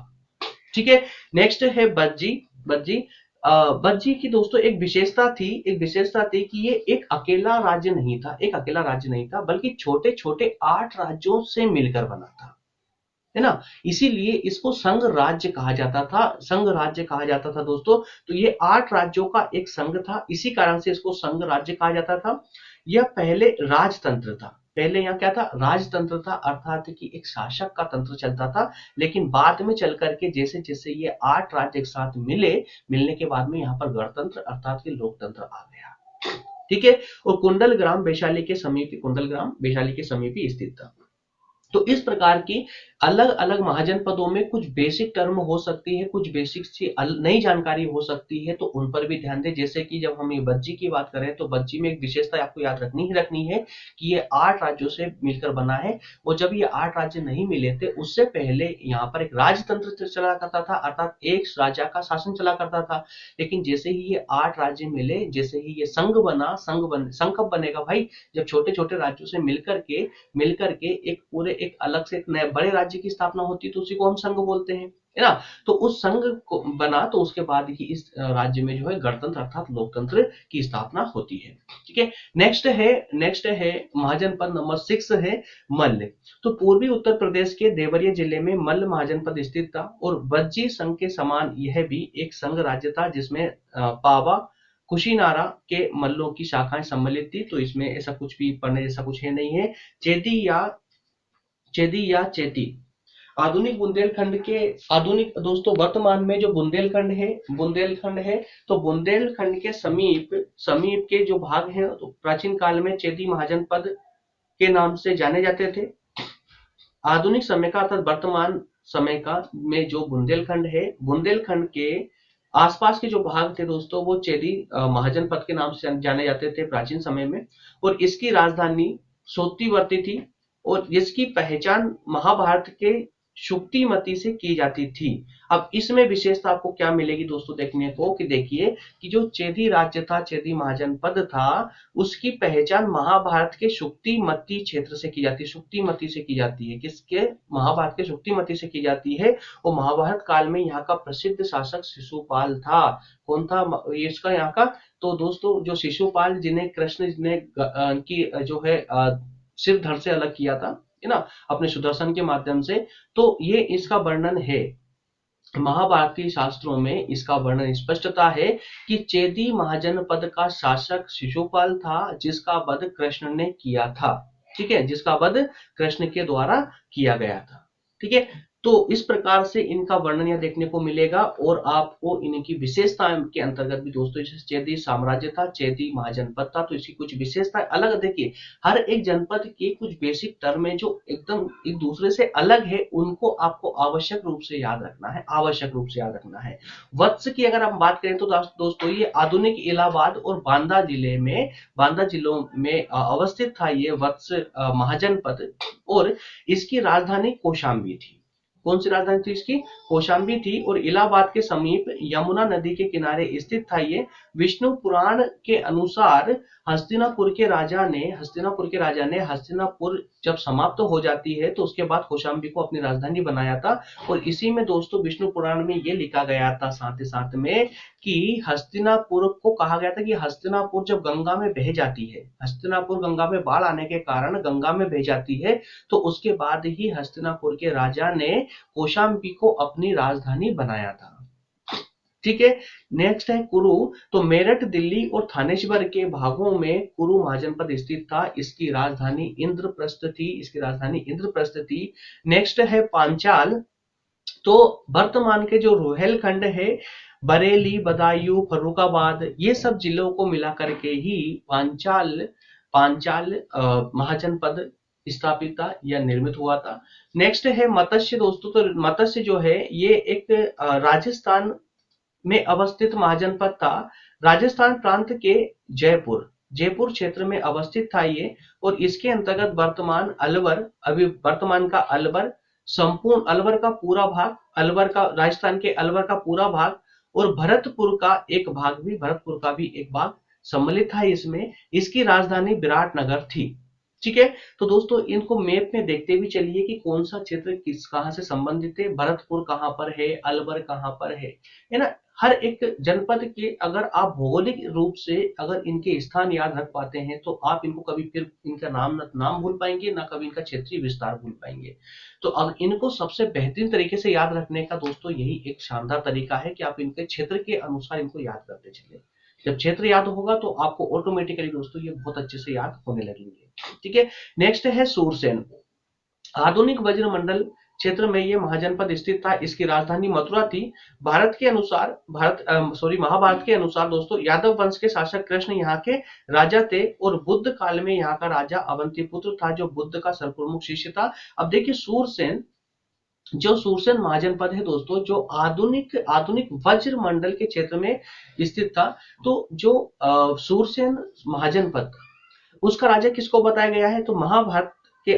ठीक है, नेक्स्ट है बज्जी। बज्जी, बज्जी की दोस्तों एक विशेषता थी, एक विशेषता थी कि ये एक अकेला राज्य नहीं था, एक अकेला राज्य नहीं था, बल्कि छोटे छोटे 8 राज्यों से मिलकर बना था, है ना। इसीलिए इसको संघ राज्य कहा जाता था, संघ राज्य कहा जाता था दोस्तों। तो ये 8 राज्यों का एक संघ था, इसी कारण से इसको संघ राज्य कहा जाता था। यह पहले राजतंत्र था, पहले यहाँ क्या था, राजतंत्र था, अर्थात कि एक शासक का तंत्र चलता था। लेकिन बाद में चल करके जैसे जैसे ये 8 राज्य एक साथ मिलने के बाद में यहाँ पर गणतंत्र अर्थात कि लोकतंत्र आ गया। ठीक है, और कुंडल ग्राम वैशाली के समीप, कुंडल ग्राम वैशाली के समीप ही स्थित था। तो इस प्रकार की अलग अलग महाजनपदों में कुछ बेसिक टर्म हो सकती है, कुछ बेसिक सी नई जानकारी हो सकती है, तो उन पर भी ध्यान दें। जैसे कि जब हम ये बज्जी की बात करें तो बज्जी में एक विशेषता आपको याद रखनी ही रखनी है कि ये 8 राज्यों से मिलकर बना है। और जब ये 8 राज्य नहीं मिले थे उससे पहले यहाँ पर एक राजतंत्र चला करता था, अर्थात एक राजा का शासन चला करता था। लेकिन जैसे ही ये 8 राज्य मिले, जैसे ही ये संघ बना, संघ कब बनेगा भाई, जब छोटे छोटे राज्यों से मिलकर के एक पूरे एक अलग से एक नए बड़े राज्य की स्थापना होती है तो उसी को हम संघ बोलते हैं, है ना। तो उस संघ को बना तो उसके बाद ही इस राज्य में जो है गणतंत्र अर्थात लोकतंत्र की स्थापना होती है। ठीक है, नेक्स्ट है महाजनपद नंबर 6 है मल्ल। तो पूर्वी उत्तर प्रदेश के देवरिया जिले में मल्ल महाजनपद स्थित था और वज्जी संघ के समान यह भी एक संघ राज्य था जिसमें पावा कुशीनारा के मल्लों की शाखाएं सम्मिलित थी। तो इसमें ऐसा कुछ भी पढ़ने जैसा कुछ है नहीं है। चेदी या चेती आधुनिक दोस्तों वर्तमान में जो बुंदेलखंड है तो बुंदेलखंड के समीप के जो भाग हैं तो प्राचीन काल में चेदी महाजनपद के नाम से जाने जाते थे। आधुनिक समय का अर्थात वर्तमान समय का में जो बुंदेलखंड है, बुंदेलखंड के आसपास के जो भाग थे दोस्तों वो चेदी महाजनपद के नाम से जाने जाते थे प्राचीन समय में। और इसकी राजधानी सोत्तीवर्ती थी और इसकी पहचान महाभारत के शुक्तिमती से की जाती थी। अब इसमें विशेषता आपको क्या मिलेगी दोस्तों देखने को कि देखिए कि जो चेदी राज्य था, चेदी महाजनपद था, उसकी पहचान महाभारत के शुक्तिमती क्षेत्र से की जाती है। शुक्तिमती से की जाती है किसके? महाभारत के शुक्तिमती से की जाती है। और महाभारत काल में यहाँ का प्रसिद्ध शासक शिशुपाल था। कौन था इसका यहाँ का? तो दोस्तों जो शिशुपाल जिन्हें कृष्ण ने की जो है सिर धड़ से अलग किया था, है ना, अपने सुदर्शन के माध्यम से। तो ये इसका वर्णन है महाभारतीय शास्त्रों में, इसका वर्णन स्पष्टता है कि चेदी महाजनपद का शासक शिशुपाल था जिसका वध कृष्ण ने किया था। ठीक है, जिसका वध कृष्ण के द्वारा किया गया था। ठीक है, तो इस प्रकार से इनका वर्णन यहाँ देखने को मिलेगा और आपको इनकी विशेषताएं के अंतर्गत भी दोस्तों जैसे चेदी साम्राज्य था, चेदी महाजनपद था, तो इसकी कुछ विशेषताएं अलग। देखिए हर एक जनपद के कुछ बेसिक टर्म है जो एकदम एक दूसरे से अलग है, उनको आपको आवश्यक रूप से याद रखना है। वत्स की अगर हम बात करें तो दोस्तों ये आधुनिक इलाहाबाद और बांदा जिलों में अवस्थित था ये वत्स महाजनपद। और इसकी राजधानी कौशाम्बी थी। कौन सी राजधानी थी इसकी? कौशाम्बी थी। और इलाहाबाद के समीप यमुना नदी के किनारे स्थित था ये। विष्णु पुराण के अनुसार हस्तिनापुर के राजा ने हस्तिनापुर जब समाप्त हो जाती है तो उसके बाद कौशाम्बी को अपनी राजधानी बनाया था। और इसी में दोस्तों विष्णु पुराण में ये लिखा गया था साथ ही साथ में कि हस्तिनापुर को कहा गया था कि हस्तिनापुर जब गंगा में बह जाती है, हस्तिनापुर गंगा में बाढ़ आने के कारण गंगा में बह जाती है, तो उसके बाद ही हस्तिनापुर के राजा ने कौशाम्बी को अपनी राजधानी बनाया था। ठीक है, नेक्स्ट है कुरु। तो मेरठ, दिल्ली और थानेश्वर के भागों में कुरु महाजनपद स्थित था। इसकी राजधानी इंद्रप्रस्थ थी। नेक्स्ट है पांचाल। तो वर्तमान के जो रोहेलखंड है, बरेली, बदायूं, फर्रुखाबाद, ये सब जिलों को मिला करके ही पांचाल महाजनपद स्थापित था या निर्मित हुआ था। नेक्स्ट है मत्स्य दोस्तों। तो मत्स्य जो है ये एक राजस्थान में अवस्थित महाजनपद था। राजस्थान प्रांत के जयपुर क्षेत्र में अवस्थित था ये। और इसके अंतर्गत वर्तमान का अलवर, संपूर्ण अलवर का पूरा भाग, राजस्थान के अलवर का पूरा भाग और भरतपुर का भी एक भाग सम्मिलित था इसमें। इसकी राजधानी विराटनगर थी। ठीक है, तो दोस्तों इनको मैप में देखते हुए चलिए कि कौन सा क्षेत्र कहां से संबंधित है, भरतपुर कहां पर है, अलवर कहां पर है ना। हर एक जनपद के अगर आप भौगोलिक रूप से अगर इनके स्थान याद रख पाते हैं तो आप इनको कभी फिर इनका नाम भूल पाएंगे ना कभी इनका क्षेत्रीय विस्तार भूल पाएंगे। तो अब इनको सबसे बेहतरीन तरीके से याद रखने का दोस्तों यही एक शानदार तरीका है कि आप इनके क्षेत्र के अनुसार इनको याद करते चले। जब क्षेत्र याद होगा तो आपको ऑटोमेटिकली दोस्तों ये बहुत अच्छे से याद होने लगेंगे। ठीक है, नेक्स्ट है सूरसेन। आधुनिक वज्रमंडल क्षेत्र में ये महाजनपद स्थित था। इसकी राजधानी मथुरा थी। महाभारत के अनुसार दोस्तों यादव वंश के शासक कृष्ण यहाँ के राजा थे और बुद्ध काल में यहाँ का राजा अवंतीपुत्र था जो बुद्ध का सर्वप्रमुख शिष्य था। अब देखिए सूरसेन महाजनपद है दोस्तों जो आधुनिक वज्र मंडल के क्षेत्र में स्थित था। तो जो सूरसेन महाजनपद उसका राजा किसको बताया गया है? तो महाभारत के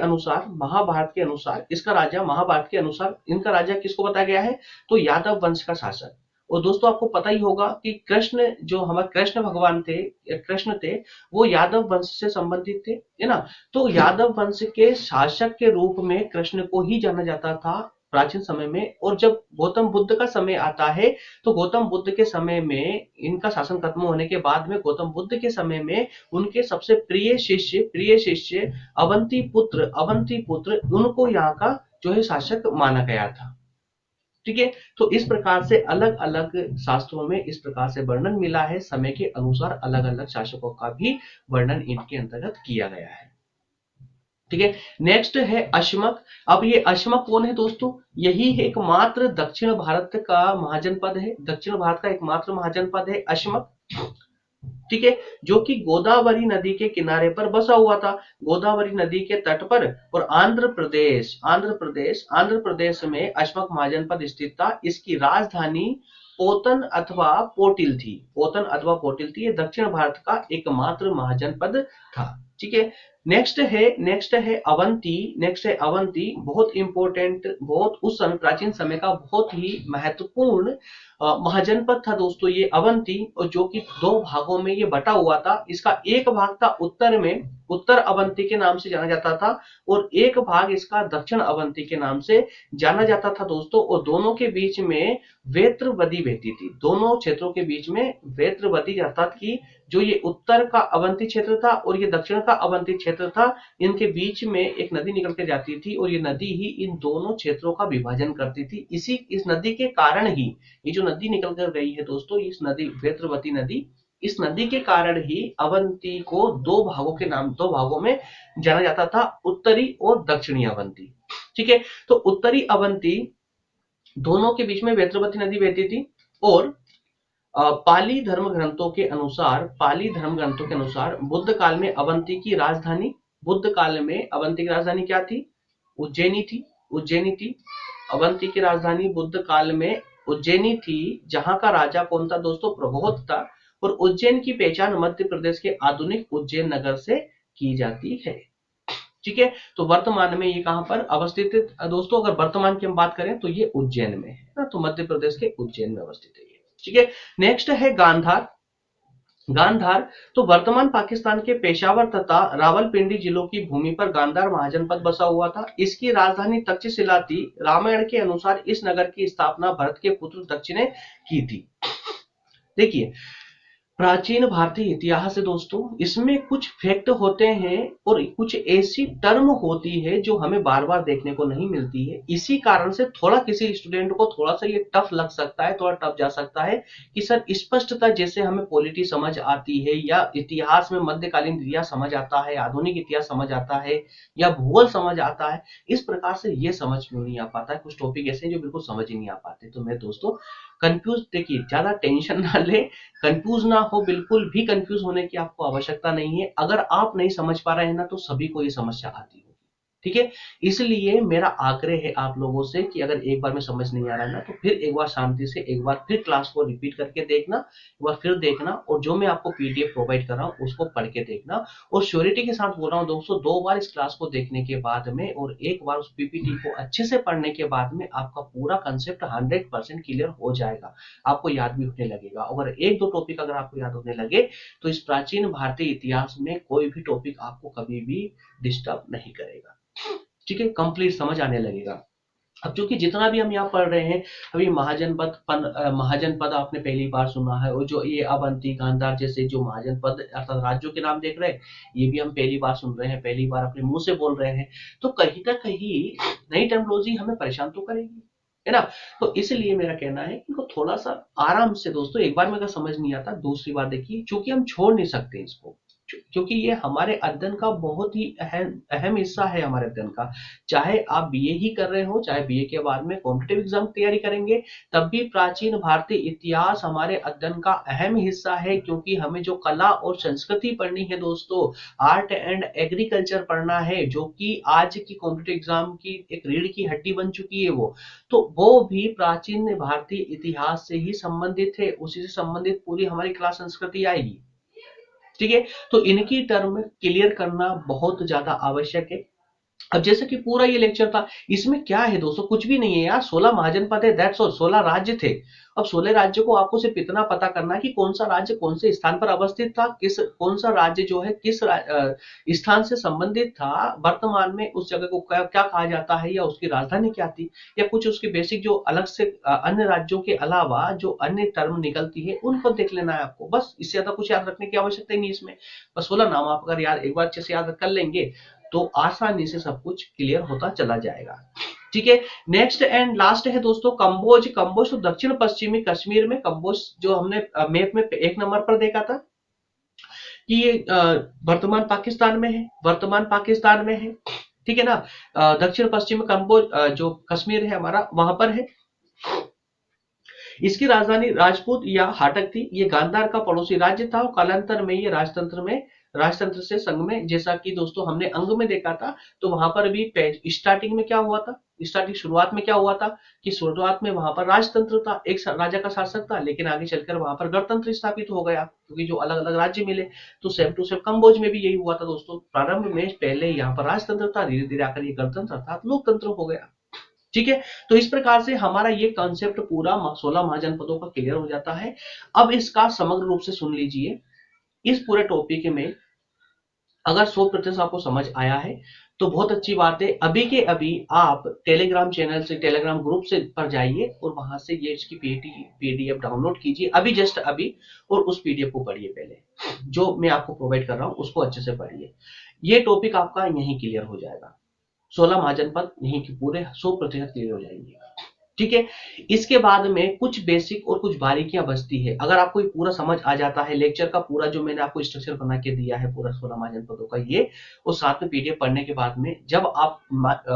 अनुसार इनका राजा किसको बताया गया है? तो यादव वंश का शासक। और दोस्तों आपको पता ही होगा कि कृष्ण, जो हमारे कृष्ण भगवान थे, कृष्ण थे, वो यादव वंश से संबंधित थे, है ना। तो यादव वंश के शासक के रूप में कृष्ण को ही जाना जाता था प्राचीन समय में। और जब गौतम बुद्ध का समय आता है, तो गौतम बुद्ध के समय में, इनका शासन खत्म होने के बाद में गौतम बुद्ध के समय में उनके सबसे प्रिय शिष्य अवंती पुत्र उनको यहाँ का जो है शासक माना गया था। ठीक है। तो इस प्रकार से अलग अलग शास्त्रों में इस प्रकार से वर्णन मिला है, समय के अनुसार अलग अलग शासकों का भी वर्णन इनके अंतर्गत किया गया है। ठीक है। नेक्स्ट है अश्मक। अब ये अश्मक कौन है दोस्तों? यही एकमात्र दक्षिण भारत का महाजनपद है, दक्षिण भारत का एकमात्र महाजनपद है अश्मक। ठीक है। जो कि गोदावरी नदी के किनारे पर बसा हुआ था, गोदावरी नदी के तट पर। और आंध्र प्रदेश में अशमक महाजनपद स्थित था। इसकी राजधानी पोतन अथवा पोटिल थी। ये दक्षिण भारत का एकमात्र महाजनपद था। ठीक है। नेक्स्ट है अवंती। बहुत इंपॉर्टेंट, बहुत उस समय प्राचीन समय का बहुत ही महत्वपूर्ण महाजनपद था दोस्तों ये अवंती। और जो कि दो भागों में ये बटा हुआ था। इसका एक भाग था उत्तर में, उत्तर अवंती के नाम से जाना जाता था, और एक भाग इसका दक्षिण अवंती के नाम से जाना जाता था दोस्तों। और दोनों के बीच में वेत्रवदी बहती थी, दोनों क्षेत्रों के बीच में वेत्रवदी, अर्थात कि जो ये उत्तर का अवंती क्षेत्र था और ये दक्षिण का अवंती क्षेत्र था, इनके बीच में एक नदी निकल के जाती थी, और ये नदी ही इन दोनों क्षेत्रों का विभाजन करती थी। इस नदी के कारण ही ये जो नदी निकल कर गई है दोस्तों, इस नदी वेत्रवती नदी, इस नदी के कारण ही अवंती को दो भागों में जाना जाता था, उत्तरी और दक्षिणी अवंती। ठीक है। तो उत्तरी अवंती, दोनों के बीच में वेत्रवती नदी बहती थी। और पाली धर्म ग्रंथों के अनुसार बुद्ध काल में अवंती की राजधानी क्या थी? उज्जैनी थी। अवंती की राजधानी बुद्ध काल में उज्जैनी थी, जहां का राजा कौन था दोस्तों? प्रबोध था। और उज्जैन की पहचान मध्य प्रदेश के आधुनिक उज्जैन नगर से की जाती है। ठीक है। तो वर्तमान में ये कहां पर अवस्थित है दोस्तों? अगर वर्तमान की हम बात करें तो ये उज्जैन में है ना, तो मध्य प्रदेश के उज्जैन में अवस्थित है ये। ठीक है। नेक्स्ट है गांधार। तो वर्तमान पाकिस्तान के पेशावर तथा रावलपिंडी जिलों की भूमि पर गांधार महाजनपद बसा हुआ था। इसकी राजधानी तक्षशिला थी। रामायण के अनुसार इस नगर की स्थापना भरत के पुत्र दक्ष ने की थी। देखिए, प्राचीन भारतीय इतिहास है दोस्तों, इसमें कुछ फैक्ट होते हैं और कुछ ऐसी टर्म होती है जो हमें बार बार देखने को नहीं मिलती है। इसी कारण से थोड़ा किसी स्टूडेंट को थोड़ा सा ये टफ लग सकता है, थोड़ा टफ जा सकता है कि सर स्पष्टता जैसे हमें पॉलिटी समझ आती है, या इतिहास में मध्यकालीन इतिहास समझ आता है, आधुनिक इतिहास समझ आता है, या भूगोल समझ आता है, इस प्रकार से ये समझ में नहीं आ पाता है। कुछ टॉपिक ऐसे हैं जो बिल्कुल समझ ही नहीं आ पाते। तो मैं दोस्तों कंफ्यूज, देखिए ज्यादा टेंशन ना ले, कंफ्यूज ना हो, बिल्कुल भी कंफ्यूज होने की आपको आवश्यकता नहीं है। अगर आप नहीं समझ पा रहे हैं ना, तो सभी को ये समस्या आती होगी। ठीक है। इसलिए मेरा आग्रह है आप लोगों से कि अगर एक बार में समझ नहीं आ रहा है ना, तो फिर एक बार शांति से एक बार फिर क्लास को रिपीट करके देखना, एक बार फिर देखना, और जो मैं आपको पीडीएफ प्रोवाइड कर रहा हूँ उसको पढ़ के देखना। और श्योरिटी के साथ बोल रहा हूँ दोस्तों, 2 बार इस क्लास को देखने के बाद में और एक बार उस पीपीटी को अच्छे से पढ़ने के बाद में आपका पूरा कंसेप्ट 100% क्लियर हो जाएगा, आपको याद भी होने लगेगा। अगर एक दो टॉपिक अगर आपको याद होने लगे, तो इस प्राचीन भारतीय इतिहास में कोई भी टॉपिक आपको कभी भी डिस्टर्ब नहीं करेगा। ठीक है, कंप्लीट समझ आने लगेगा। अब क्योंकि जितना भी हम यहाँ पढ़ रहे हैं, अभी महाजनपद आपने पहली बार सुना है, और जो ये अवंती, गांधार जैसे जो महाजनपद अर्थात राज्यों के नाम देख रहे हैं, ये भी हम पहली बार सुन रहे हैं, पहली बार अपने मुंह से बोल रहे हैं। तो कहीं ना कहीं नई टर्मिनोलॉजी हमें परेशान तो करेगी, है ना। तो इसलिए मेरा कहना है कि इनको थोड़ा सा आराम से दोस्तों, एक बार में अगर समझ नहीं आता, दूसरी बार देखिए, क्योंकि हम छोड़ नहीं सकते इसको, क्योंकि ये हमारे अध्ययन का बहुत ही अहम हिस्सा है हमारे अध्ययन का। चाहे आप बीए ही कर रहे हो, चाहे बीए के बाद में कॉम्पिटिटिव एग्जाम तैयारी करेंगे, तब भी प्राचीन भारतीय इतिहास हमारे अध्ययन का अहम हिस्सा है। क्योंकि हमें जो कला और संस्कृति पढ़नी है दोस्तों, आर्ट एंड एग्रीकल्चर पढ़ना है, जो कि आज की कॉम्पिटिटिव एग्जाम की एक रीढ़ की हड्डी बन चुकी है, वो भी प्राचीन भारतीय इतिहास से ही संबंधित है। उसी से संबंधित पूरी हमारी कला संस्कृति आएगी। ठीक है। तो इनकी टर्म क्लियर करना बहुत ज्यादा आवश्यक है। अब जैसे कि पूरा ये लेक्चर था, इसमें क्या है दोस्तों, कुछ भी नहीं है यार, 16 महाजनपद है, दैट्स ऑल, 16 राज्य थे। अब 16 राज्य को आपको सिर्फ इतना पता करना है कि कौन सा राज्य कौन से स्थान पर अवस्थित था, किस कौन सा राज्य जो है किस स्थान से संबंधित था, वर्तमान में उस जगह को क्या, क्या कहा जाता है, या उसकी राजधानी क्या थी, या कुछ उसके बेसिक जो अलग से अन्य राज्यों के अलावा जो अन्य टर्म निकलती है उनको देख लेना है आपको, बस इससे ज्यादा कुछ याद रखने की आवश्यकता ही नहीं इसमें। बस 16 नाम आप अगर याद एक बार अच्छे से याद कर लेंगे तो आसानी से सब कुछ क्लियर होता चला जाएगा। ठीक है, नेक्स्ट एंड लास्ट है दोस्तों कंबोज। कंबोज तो दक्षिण पश्चिमी कश्मीर में, कंबोज जो हमने मैप में एक नंबर पर देखा था कि ये वर्तमान पाकिस्तान में है, वर्तमान पाकिस्तान में है, ठीक है ना। दक्षिण पश्चिम कंबोज जो कश्मीर है हमारा वहां पर है। इसकी राजधानी राजपूत या हाटक थी। ये गांधार का पड़ोसी राज्य था और कालांतर में ये राजतंत्र से संघ में, जैसा कि दोस्तों हमने अंग में देखा था, तो वहां पर भी स्टार्टिंग में क्या हुआ था, स्टार्टिंग शुरुआत में क्या हुआ था कि शुरुआत में वहां पर राजतंत्र था, एक राजा का शासक था, लेकिन आगे चलकर वहां पर गणतंत्र स्थापित हो गया क्योंकि जो अलग अलग राज्य मिले। तो सेम टू सेम कंबोज में भी यही हुआ था दोस्तों, प्रारंभ में पहले यहाँ पर राजतंत्र था, धीरे धीरे आकर ये गणतंत्र अर्थात लोकतंत्र हो गया। ठीक है, तो इस प्रकार से हमारा ये कॉन्सेप्ट पूरा 16 महाजनपदों का क्लियर हो जाता है। अब इसका समग्र रूप से सुन लीजिए, इस पूरे टॉपिक में अगर 100% आपको समझ आया है तो बहुत अच्छी बात है। अभी के अभी आप टेलीग्राम चैनल से, टेलीग्राम ग्रुप से पर जाइए और वहां से ये इसकी पीडीएफ डाउनलोड कीजिए अभी, जस्ट अभी, और उस पीडीएफ को पढ़िए, पहले जो मैं आपको प्रोवाइड कर रहा हूं उसको अच्छे से पढ़िए। ये टॉपिक आपका यहीं क्लियर हो जाएगा, 16 महाजनपद यहीं की पूरे 100% क्लियर हो जाएंगे। ठीक है, इसके बाद में कुछ बेसिक और कुछ बारीकियां बचती है। अगर आपको ये पूरा समझ आ जाता है, लेक्चर का पूरा जो मैंने आपको स्ट्रक्चर बना के दिया है पूरा 16 महाजनपदों का ये, और साथ में पीडीएफ पढ़ने के बाद में जब आप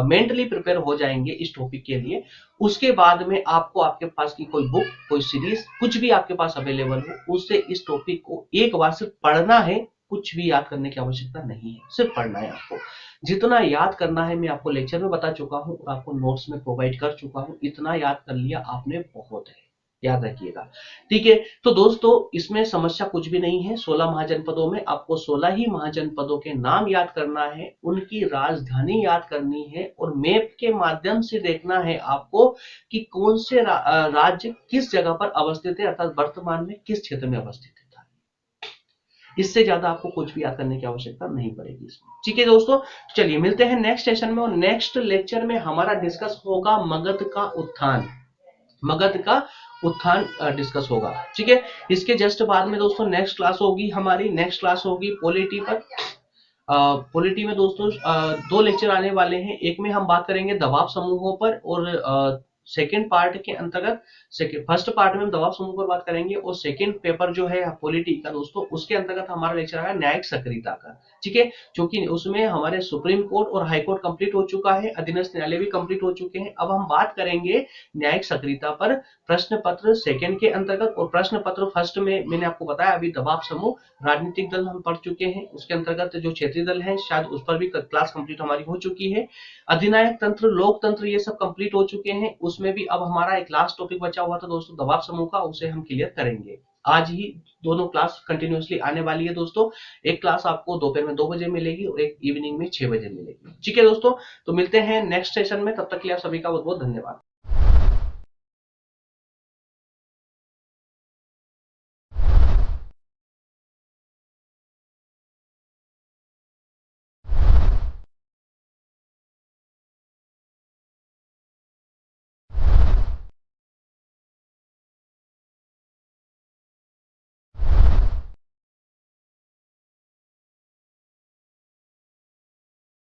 मेंटली प्रिपेयर हो जाएंगे इस टॉपिक के लिए, उसके बाद में आपको आपके पास की कोई बुक, कोई सीरीज, कुछ भी आपके पास अवेलेबल हो, उससे इस टॉपिक को एक बार सिर्फ पढ़ना है, कुछ भी याद करने की आवश्यकता नहीं है, सिर्फ पढ़ना है आपको। जितना याद करना है मैं आपको लेक्चर में बता चुका हूं और आपको नोट्स में प्रोवाइड कर चुका हूं, इतना याद कर लिया आपने बहुत है, याद रखिएगा। ठीक है, तो दोस्तों इसमें समस्या कुछ भी नहीं है। 16 महाजनपदों में आपको 16 ही महाजनपदों के नाम याद करना है, उनकी राजधानी याद करनी है, और मैप के माध्यम से देखना है आपको कि कौन से राज्य किस जगह पर अवस्थित है, अर्थात वर्तमान में किस क्षेत्र में अवस्थित है। इससे ज्यादा आपको कुछ भी याद करने की आवश्यकता नहीं पड़ेगी इसमें। ठीक है दोस्तों, चलिए मिलते हैं नेक्स्ट सेशन में, और नेक्स्ट लेक्चर में हमारा डिस्कस होगा मगध का उत्थान। मगध का उत्थान डिस्कस होगा। ठीक है, इसके जस्ट बाद में दोस्तों नेक्स्ट क्लास होगी हमारी, नेक्स्ट क्लास होगी पॉलिटी पर। पॉलिटी में दोस्तों दो लेक्चर आने वाले हैं, एक में हम बात करेंगे दबाव समूहों पर, और सेकेंड पार्ट के अंतर्गत, फर्स्ट पार्ट में हम दबाव समूह पर बात करेंगे, और सेकेंड पेपर जो है पॉलिटी का दोस्तों, उसके अंतर्गत हमारा लेक्चर आएगा न्यायिक सक्रियता का। ठीक है, क्योंकि उसमें हमारे सुप्रीम कोर्ट और हाई कोर्ट कंप्लीट हो चुका है, अधीनस्थ न्यायालय भी कंप्लीट हो चुके हैं। अब हम बात करेंगे न्यायिक सक्रियता पर, प्रश्न पत्र सेकेंड के अंतर्गत, और प्रश्न पत्र फर्स्ट में मैंने आपको बताया अभी दबाव समूह, राजनीतिक दल हम पढ़ चुके हैं, उसके अंतर्गत जो क्षेत्रीय दल है शायद उस पर भी क्लास कंप्लीट हमारी हो चुकी है। अधिनायक तंत्र, लोकतंत्र, ये सब कंप्लीट हो चुके हैं। उसमें भी अब हमारा एक लास्ट टॉपिक बचा हुआ था दोस्तों दबाव समूह का, उसे हम क्लियर करेंगे। आज ही दोनों क्लास कंटिन्यूअसली आने वाली है दोस्तों, एक क्लास आपको दोपहर में 2 बजे मिलेगी और एक इवनिंग में 6 बजे मिलेगी। ठीक है दोस्तों, तो मिलते हैं नेक्स्ट सेशन में, तब तक के लिए आप सभी का बहुत बहुत धन्यवाद।